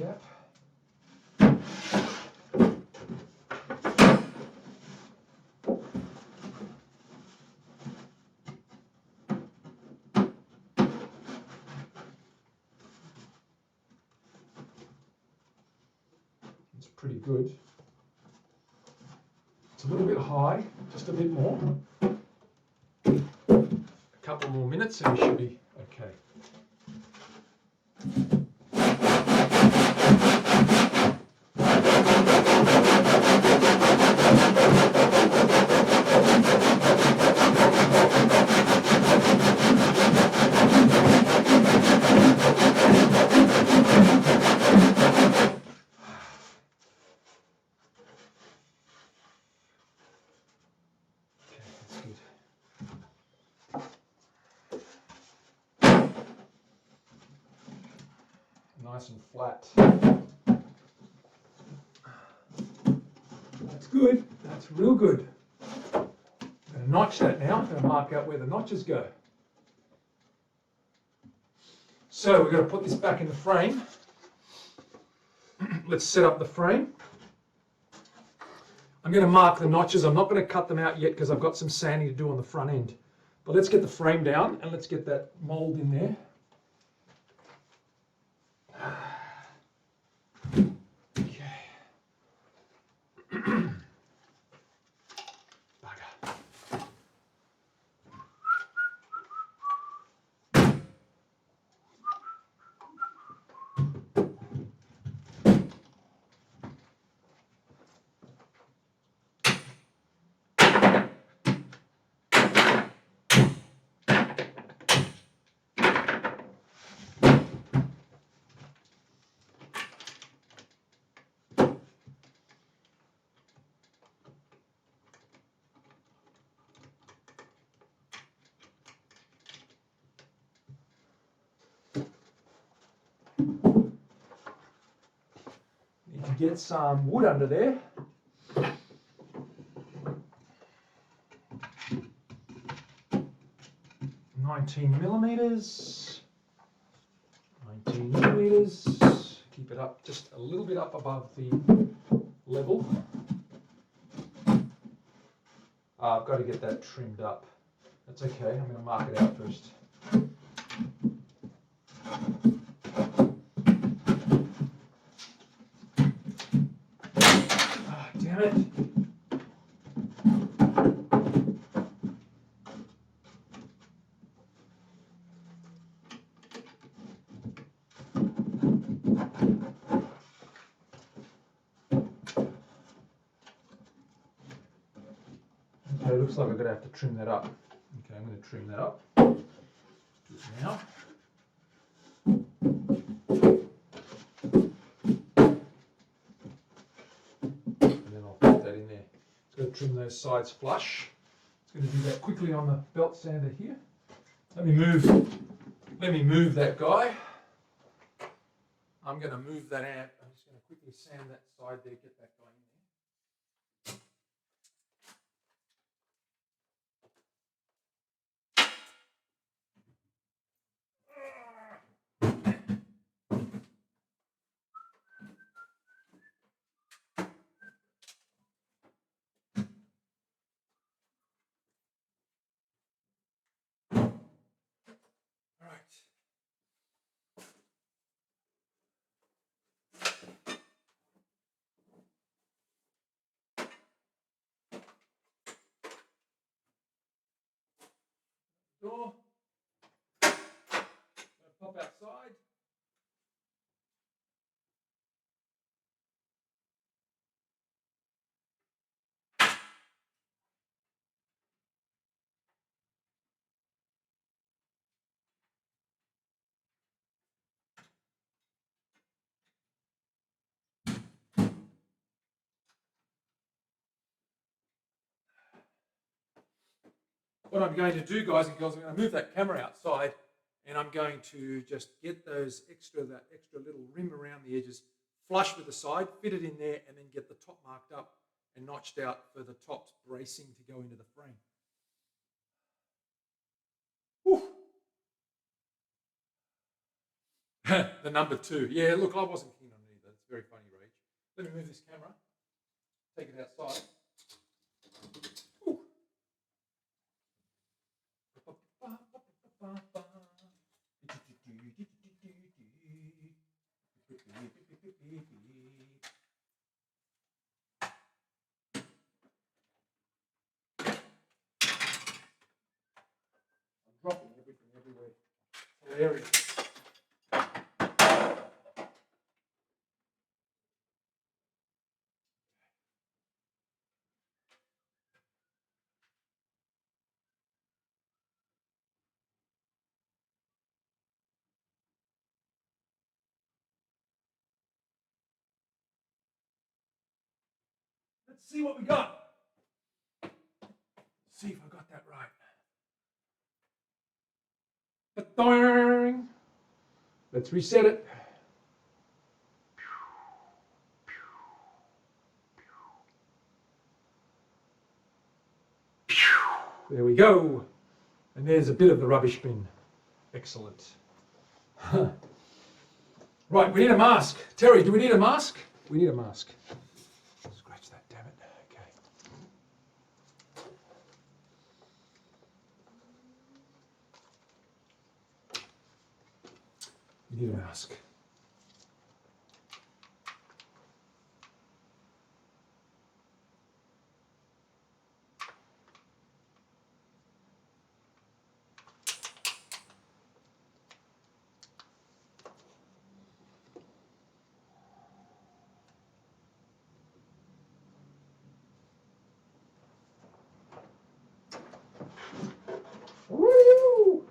pretty good. It's a little bit high, just a bit more. A couple more minutes and we should be okay. Nice and flat. That's good. That's real good. I'm going to notch that now. I'm going to mark out where the notches go. So we're going to put this back in the frame. Let's set up the frame. I'm going to mark the notches. I'm not going to cut them out yet because I've got some sanding to do on the front end. But let's get the frame down and let's get that mold in there. Need to get some wood under there. $19mm. Keep it up just a little bit up above the level. I've got to get that trimmed up. That's okay, I'm going to mark it out first. Damn it. Okay, looks like I'm going to have to trim that up. Okay, I'm going to trim that up. Do it now. And then I'll put that in there. It's going to trim those sides flush. It's going to do that quickly on the belt sander here. Let me move that guy. I'm going to move that amp. I'm just going to quickly sand that side there, get that guy in there. Door. Pop outside. What I'm going to do, guys and girls, I'm going to move that camera outside and I'm going to just get that extra little rim around the edges flush with the side, fit it in there, and then get the top marked up and notched out for the top bracing to go into the frame. The number 2. Yeah, look, I wasn't keen on it either. It's very funny, Rage. Let me move this camera, take it outside. area. Let's see what we got. See if I got that right. Ba-doing. Let's reset it. There we go. And there's a bit of the rubbish bin. Excellent. Right, we need a mask. Terry, do we need a mask? We need a mask. Scratch that, damn it. Okay. We need a mask. Woo!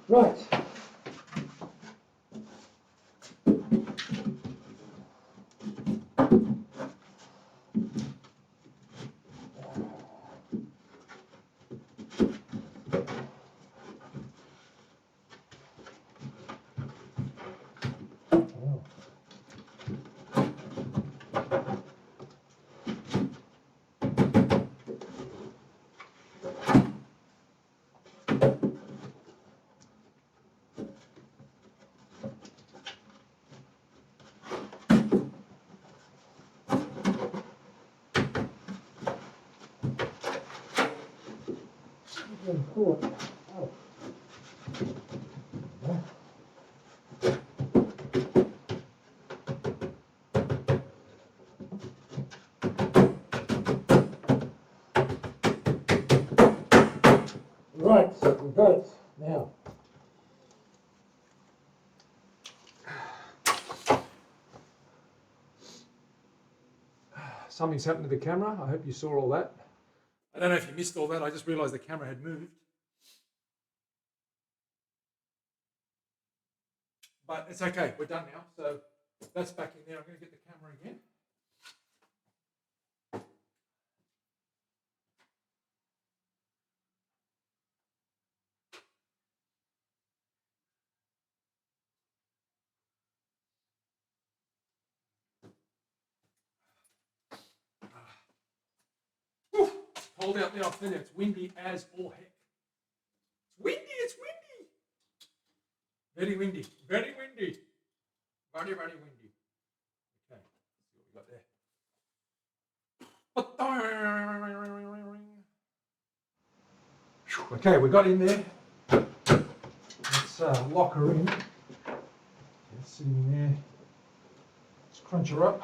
Right. Right, so we've got it now. Something's happened to the camera. I hope you saw all that. I don't know if you missed all that. I just realised the camera had moved. But it's okay. We're done now. So that's back in there. I'm going to get the camera again. Hold out there. I'll tell you, it's windy as all heck. It's windy. It's windy. Very windy. Very windy. Very, very windy. Okay. Let's see what we got there. Okay, we got in there. Let's lock her in. It's sitting there. Let's crunch her up.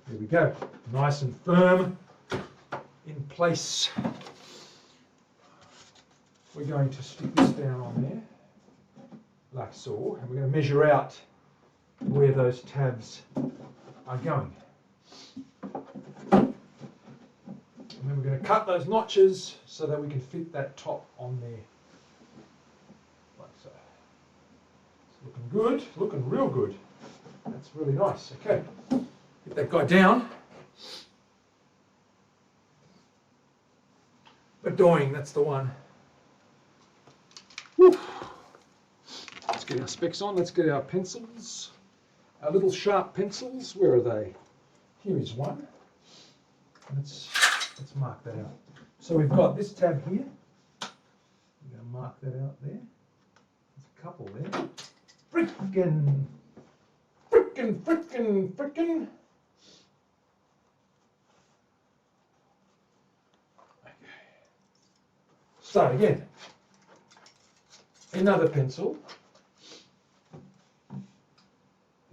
There we go, nice and firm in place. We're going to stick this down on there, like so, and we're going to measure out where those tabs are going. And then we're going to cut those notches so that we can fit that top on there, like so. It's looking good, looking real good. That's really nice. Okay. Get that guy down. Adoring, that's the one. Whew. Let's get our specs on. Let's get our pencils. Our little sharp pencils. Where are they? Here is one. Let's mark that out. So we've got this tab here. We're going to mark that out there. There's a couple there. Frickin'. Start again. Another pencil.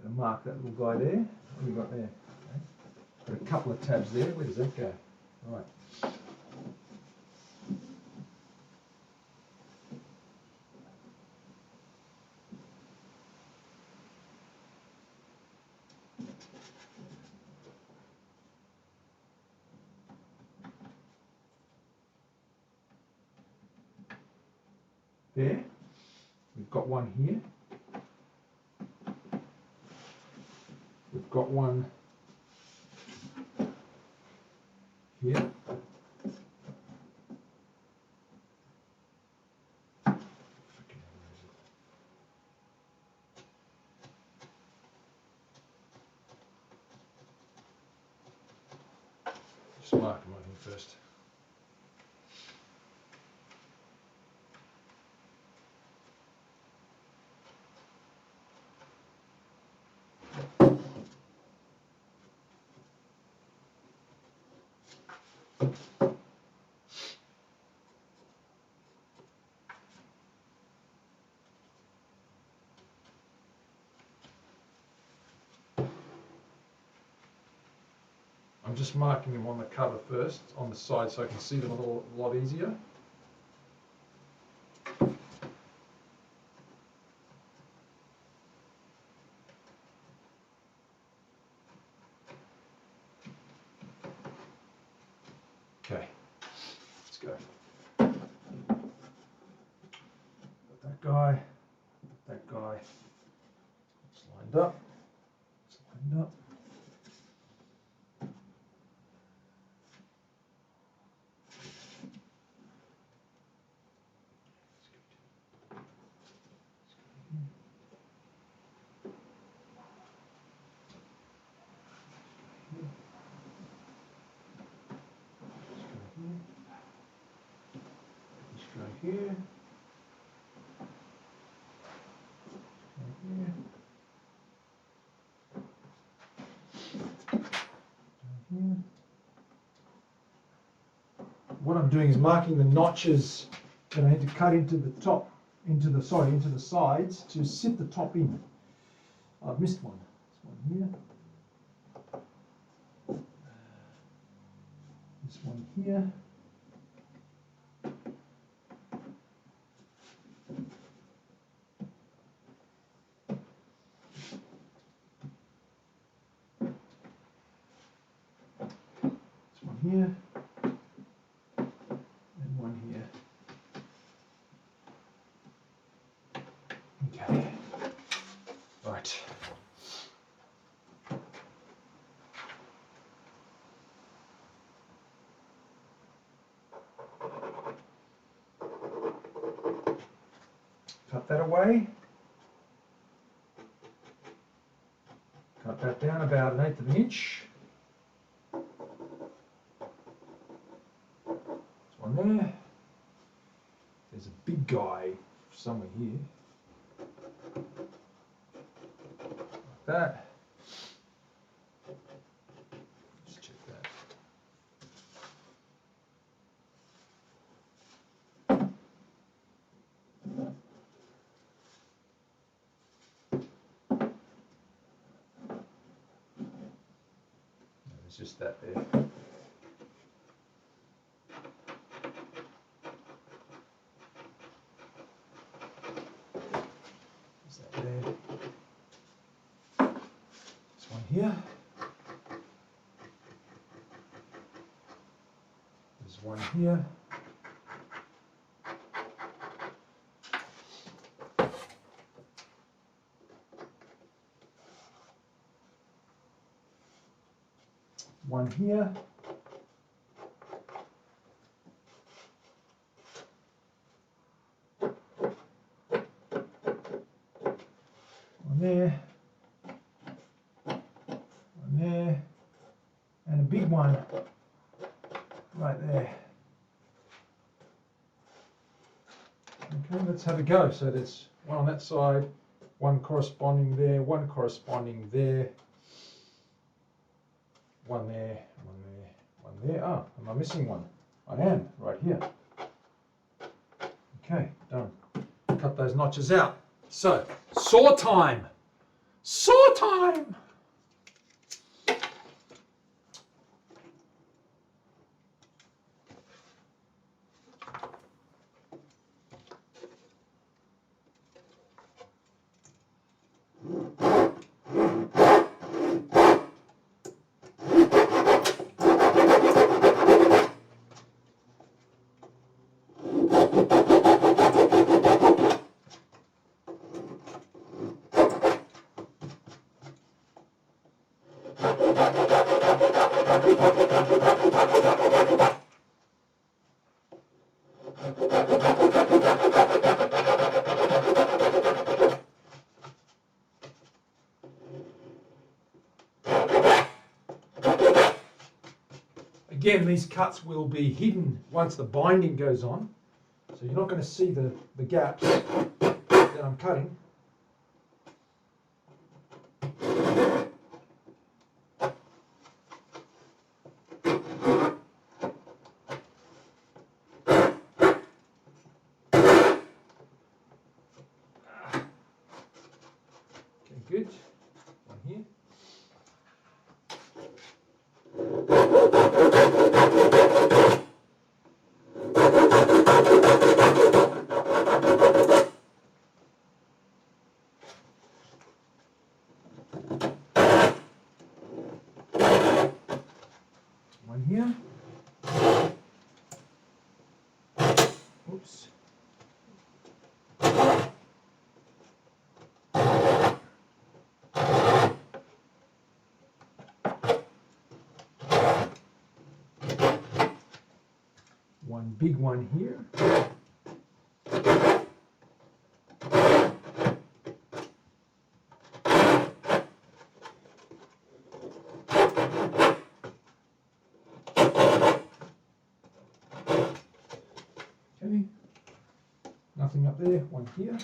Gonna mark that little guy there. What have we got there? Okay. Got a couple of tabs there. Where does that go? All right. There. We've got one here. We've got one here. Just mark them on here first. I'm just marking them on the cover first, on the side, so I can see them a lot easier. Okay, let's go. That guy, that guy. It's lined up. It's lined up. Let's go here. What I'm doing is marking the notches that I need to cut into the top, into the sides to sit the top in. I've missed one. This one here. This one here. This one here. And one here. Okay. Right. Cut that away. Cut that down about 1/8 of an inch. There's one there. There's a big guy somewhere here. Like that. Just check that. There's just that there. There's that there. This one here. There's one here. One here. One there. One there. And a big one right there. Okay, let's have a go. So there's one on that side, one corresponding there, one corresponding there. One there, one there, one there. Ah, am I missing one? I am, right here. Okay, done. Cut those notches out. So, saw time. Saw time! Again, these cuts will be hidden once the binding goes on, so you're not going to see the gaps that I'm cutting. Okay, good. One here. one big one here. Okay, nothing up there, one here.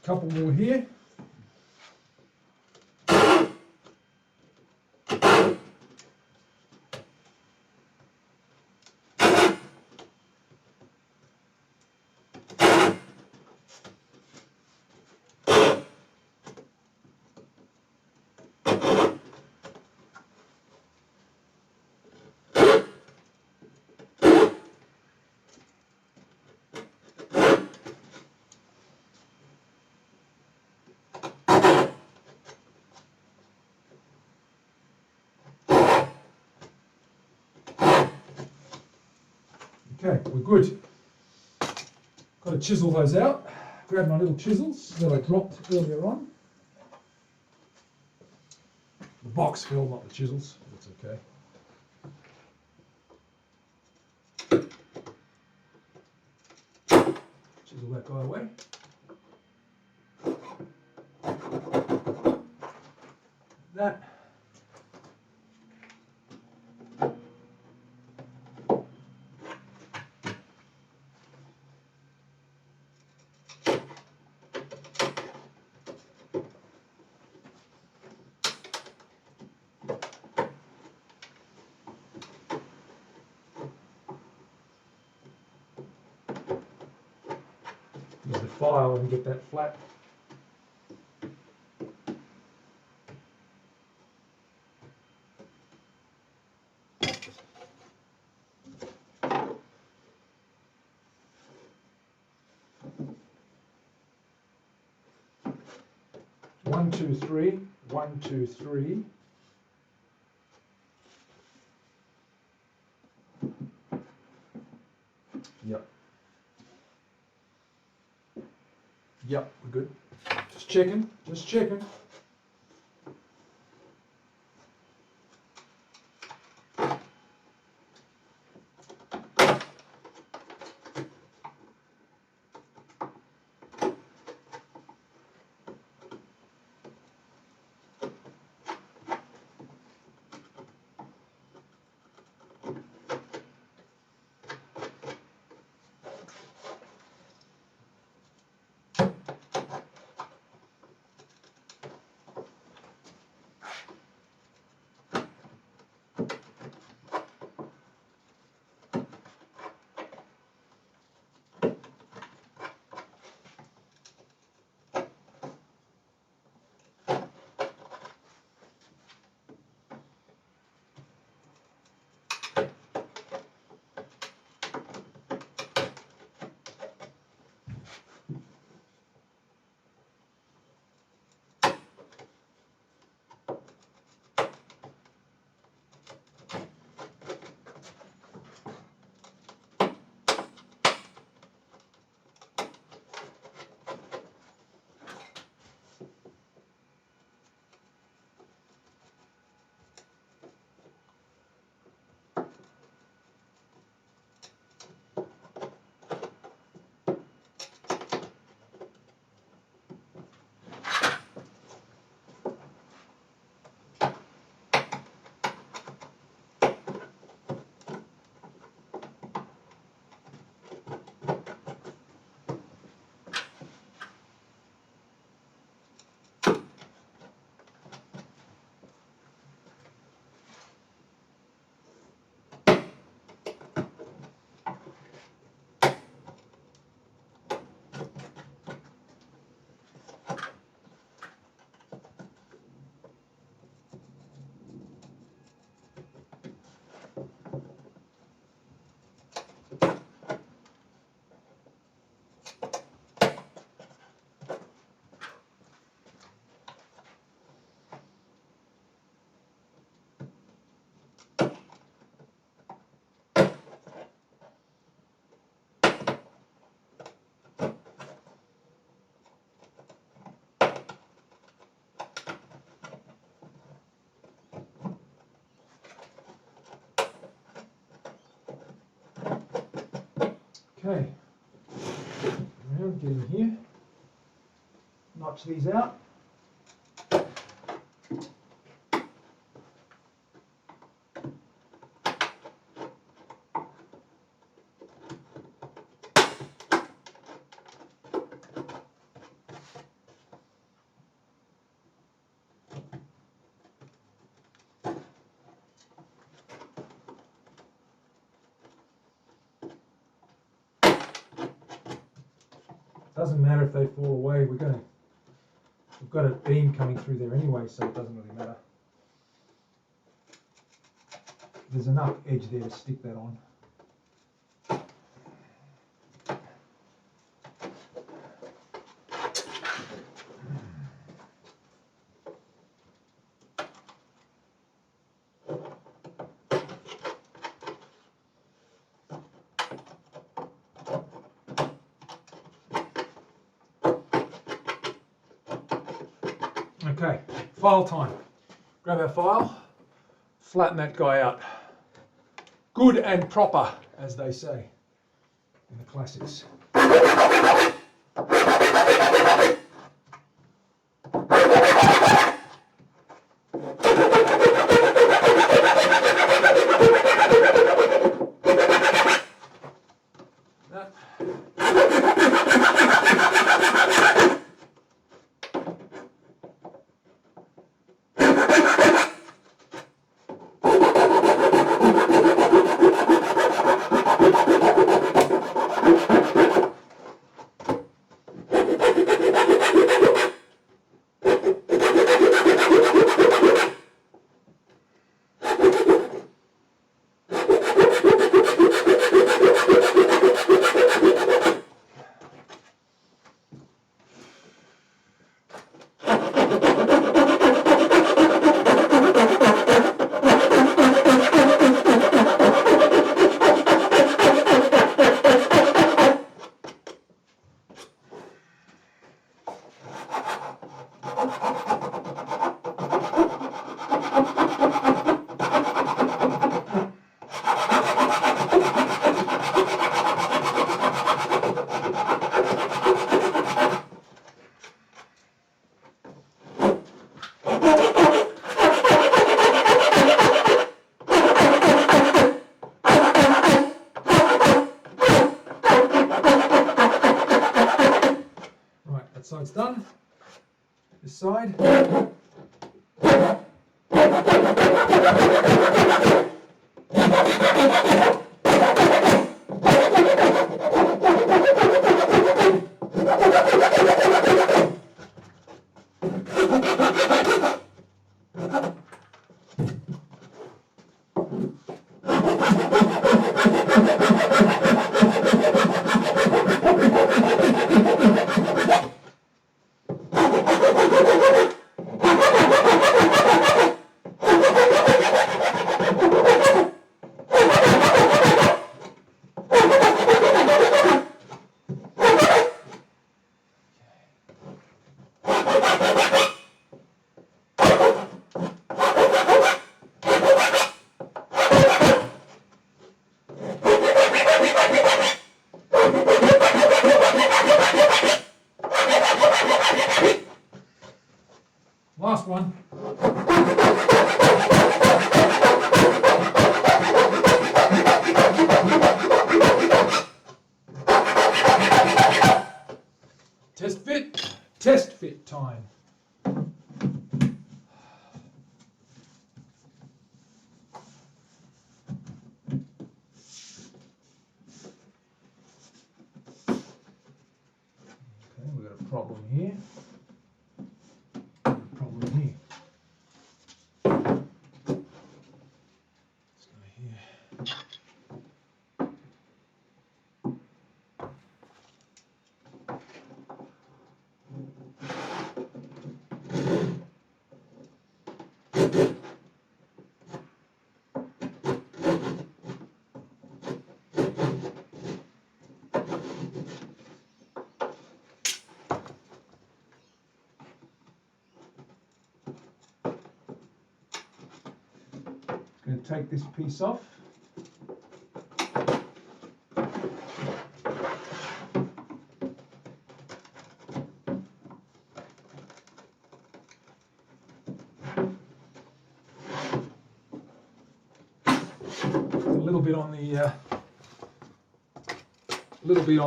Couple more here. Okay, we're good. Got to chisel those out. Grab my little chisels that I dropped earlier on. The box fell, not the chisels. That's okay. Chisel that guy away. That. Use the file and get that flat. One, two, three. 1, 2, 3. Yep. Yep, we're good. Just checking, just checking. Okay, around, get in here, notch these out. Doesn't matter if they fall away, we've got a beam coming through there anyway, so it doesn't really matter. There's enough edge there to stick that on. Okay, file time. Grab our file, flatten that guy out. Good and proper, as they say in the classics. So it's done. This side. Last one. Test fit time. Okay, we've got a problem here. Problem here. Let's go here. Going to take this piece off. little bit on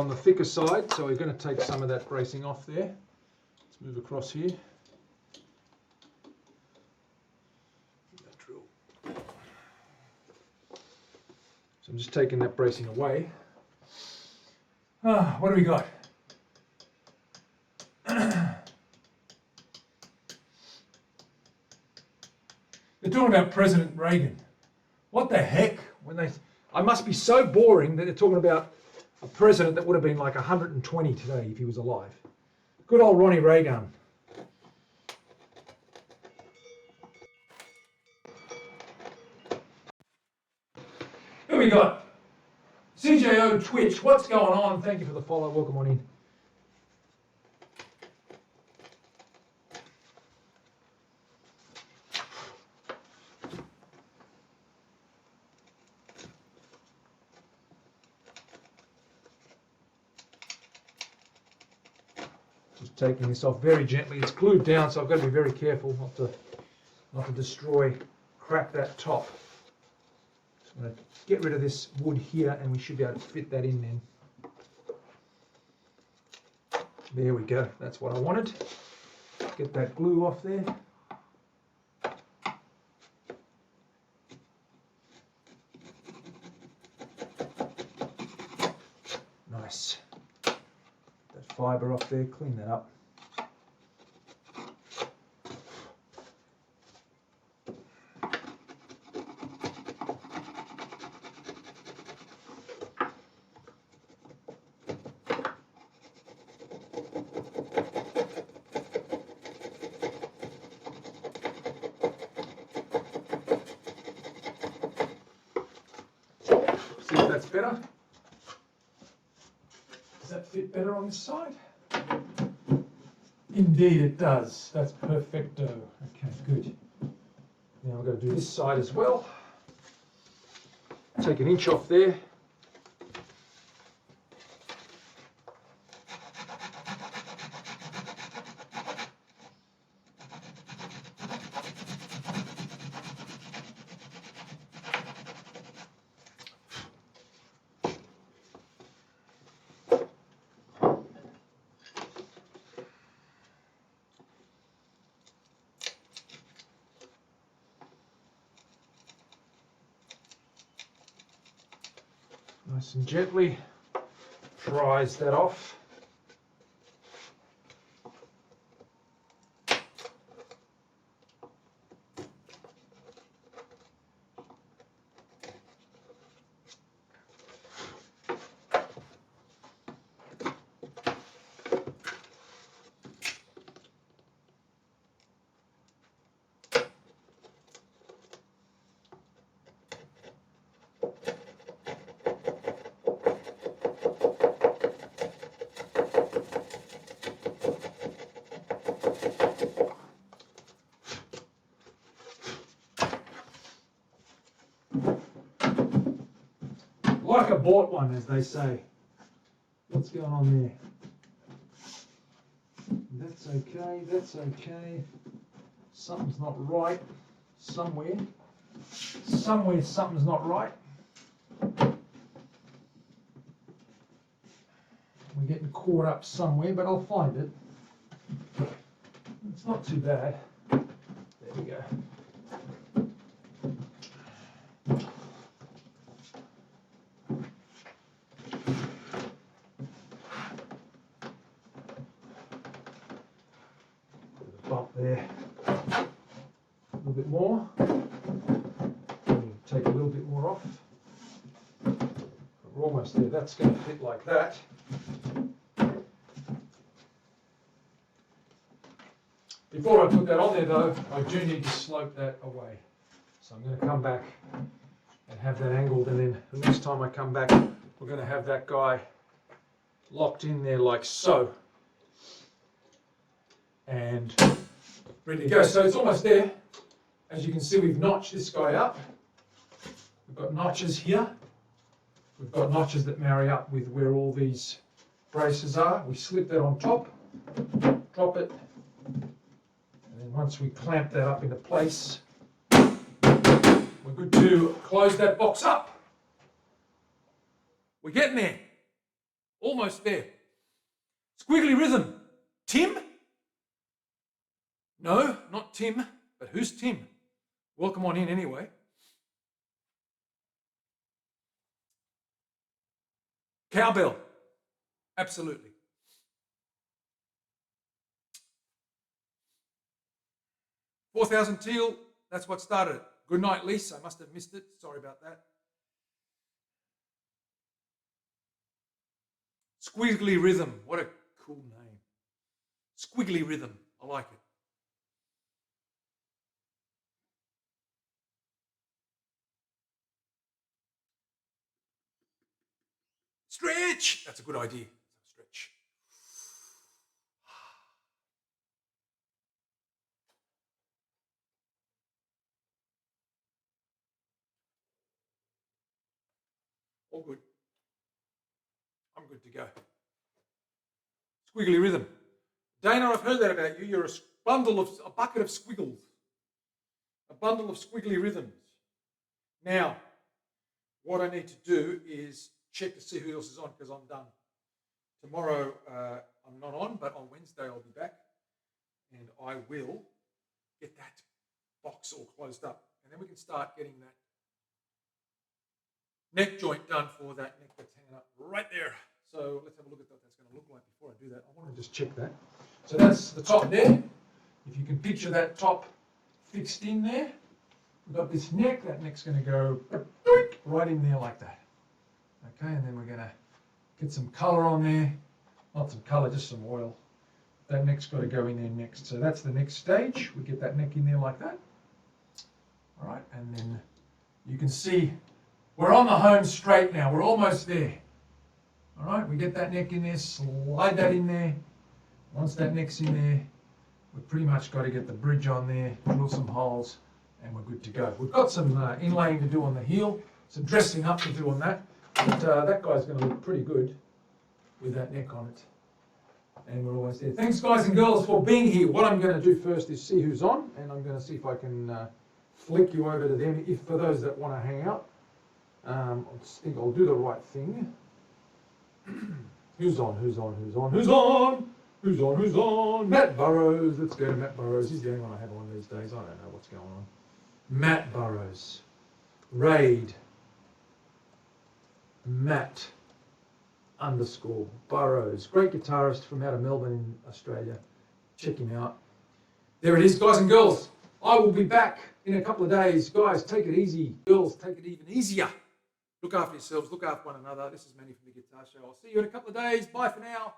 the thicker side, so we're going to take some of that bracing off there. Let's move across here. That drill. So I'm just taking that bracing away. What do we got? They're talking about President Reagan. What the heck? I must be so boring that they're talking about a president that would have been like 120 today if he was alive. Good old Ronnie Reagan. Who we got? CJO Twitch, what's going on? Thank you for the follow. Welcome on in. Just taking this off very gently. It's glued down, so I've got to be very careful not to destroy, crack that top. I'm going to get rid of this wood here, and we should be able to fit that in then. There we go. That's what I wanted. Get that glue off there. Nice. Get that fibre off there. Clean that up. See if that's better. Does that fit better on this side? Indeed it does. That's perfecto. Okay, good. Now I've got to do this side as well. Take an inch off there. Nice and gently prise that off. Like I bought one, as they say. What's going on there? That's okay, that's okay. Something's not right. Somewhere something's not right. We're getting caught up somewhere, but I'll find it. It's not too bad. There we go. Bump there. A little bit more. Take a little bit more off. We're almost there. That's going to fit like that. Before I put that on there though, I do need to slope that away. So I'm going to come back and have that angled, and then the next time I come back, we're going to have that guy locked in there like so. And ready to go. So it's almost there. As you can see, we've notched this guy up. We've got notches here. We've got notches that marry up with where all these braces are. We slip that on top, drop it, and then once we clamp that up into place, we're good to close that box up We're getting there. Almost there. Squiggly rhythm. Tim? No, not Tim. But who's Tim? Welcome on in anyway. Cowbell. Absolutely. $4,000 teal. That's what started it. Good night, Lisa. I must have missed it. Sorry about that. Squiggly rhythm. What a cool name. Squiggly rhythm. I like it. Stretch. That's a good idea. Stretch. All good. I'm good to go. Squiggly rhythm. Dana, I've heard that about you. You're a bucket of squiggles. A bundle of squiggly rhythms. Now, what I need to do is check to see who else is on because I'm done. Tomorrow I'm not on, but on Wednesday I'll be back and I will get that box all closed up. And then we can start getting that neck joint done for that neck that's hanging up right there. So let's have a look at what that's going to look like before I do that. I want to just check that. So that's the top there. If you can picture that top fixed in there, we've got this neck. That neck's going to go right in there like that. Okay, and then we're going to get some colour on there. Not some colour, just some oil. That neck's got to go in there next. So that's the next stage. We get that neck in there like that. All right, and then you can see we're on the home straight now. We're almost there. All right, we get that neck in there, slide that in there. Once that neck's in there, we've pretty much got to get the bridge on there, drill some holes, and we're good to go. We've got some inlaying to do on the heel, some dressing up to do on that, but that guy's going to look pretty good with that neck on it. And we're almost there. Thanks, guys and girls, for being here. What I'm going to do first is see who's on, and I'm going to see if I can flick you over to them, if for those that want to hang out. I think I'll do the right thing. Who's on? Who's on? Who's on? Who's on? Who's on? Who's on? Matt Burrows. Let's go to Matt Burrows. He's the only one I have on these days. I don't know what's going on. Matt Burrows. Raid. Matt _ Burrows. Great guitarist from out of Melbourne in Australia. Check him out. There it is, guys and girls. I will be back in a couple of days. Guys, take it easy. Girls, take it even easier. Look after yourselves. Look after one another. This is Manny from the Guitar Show. I'll see you in a couple of days. Bye for now.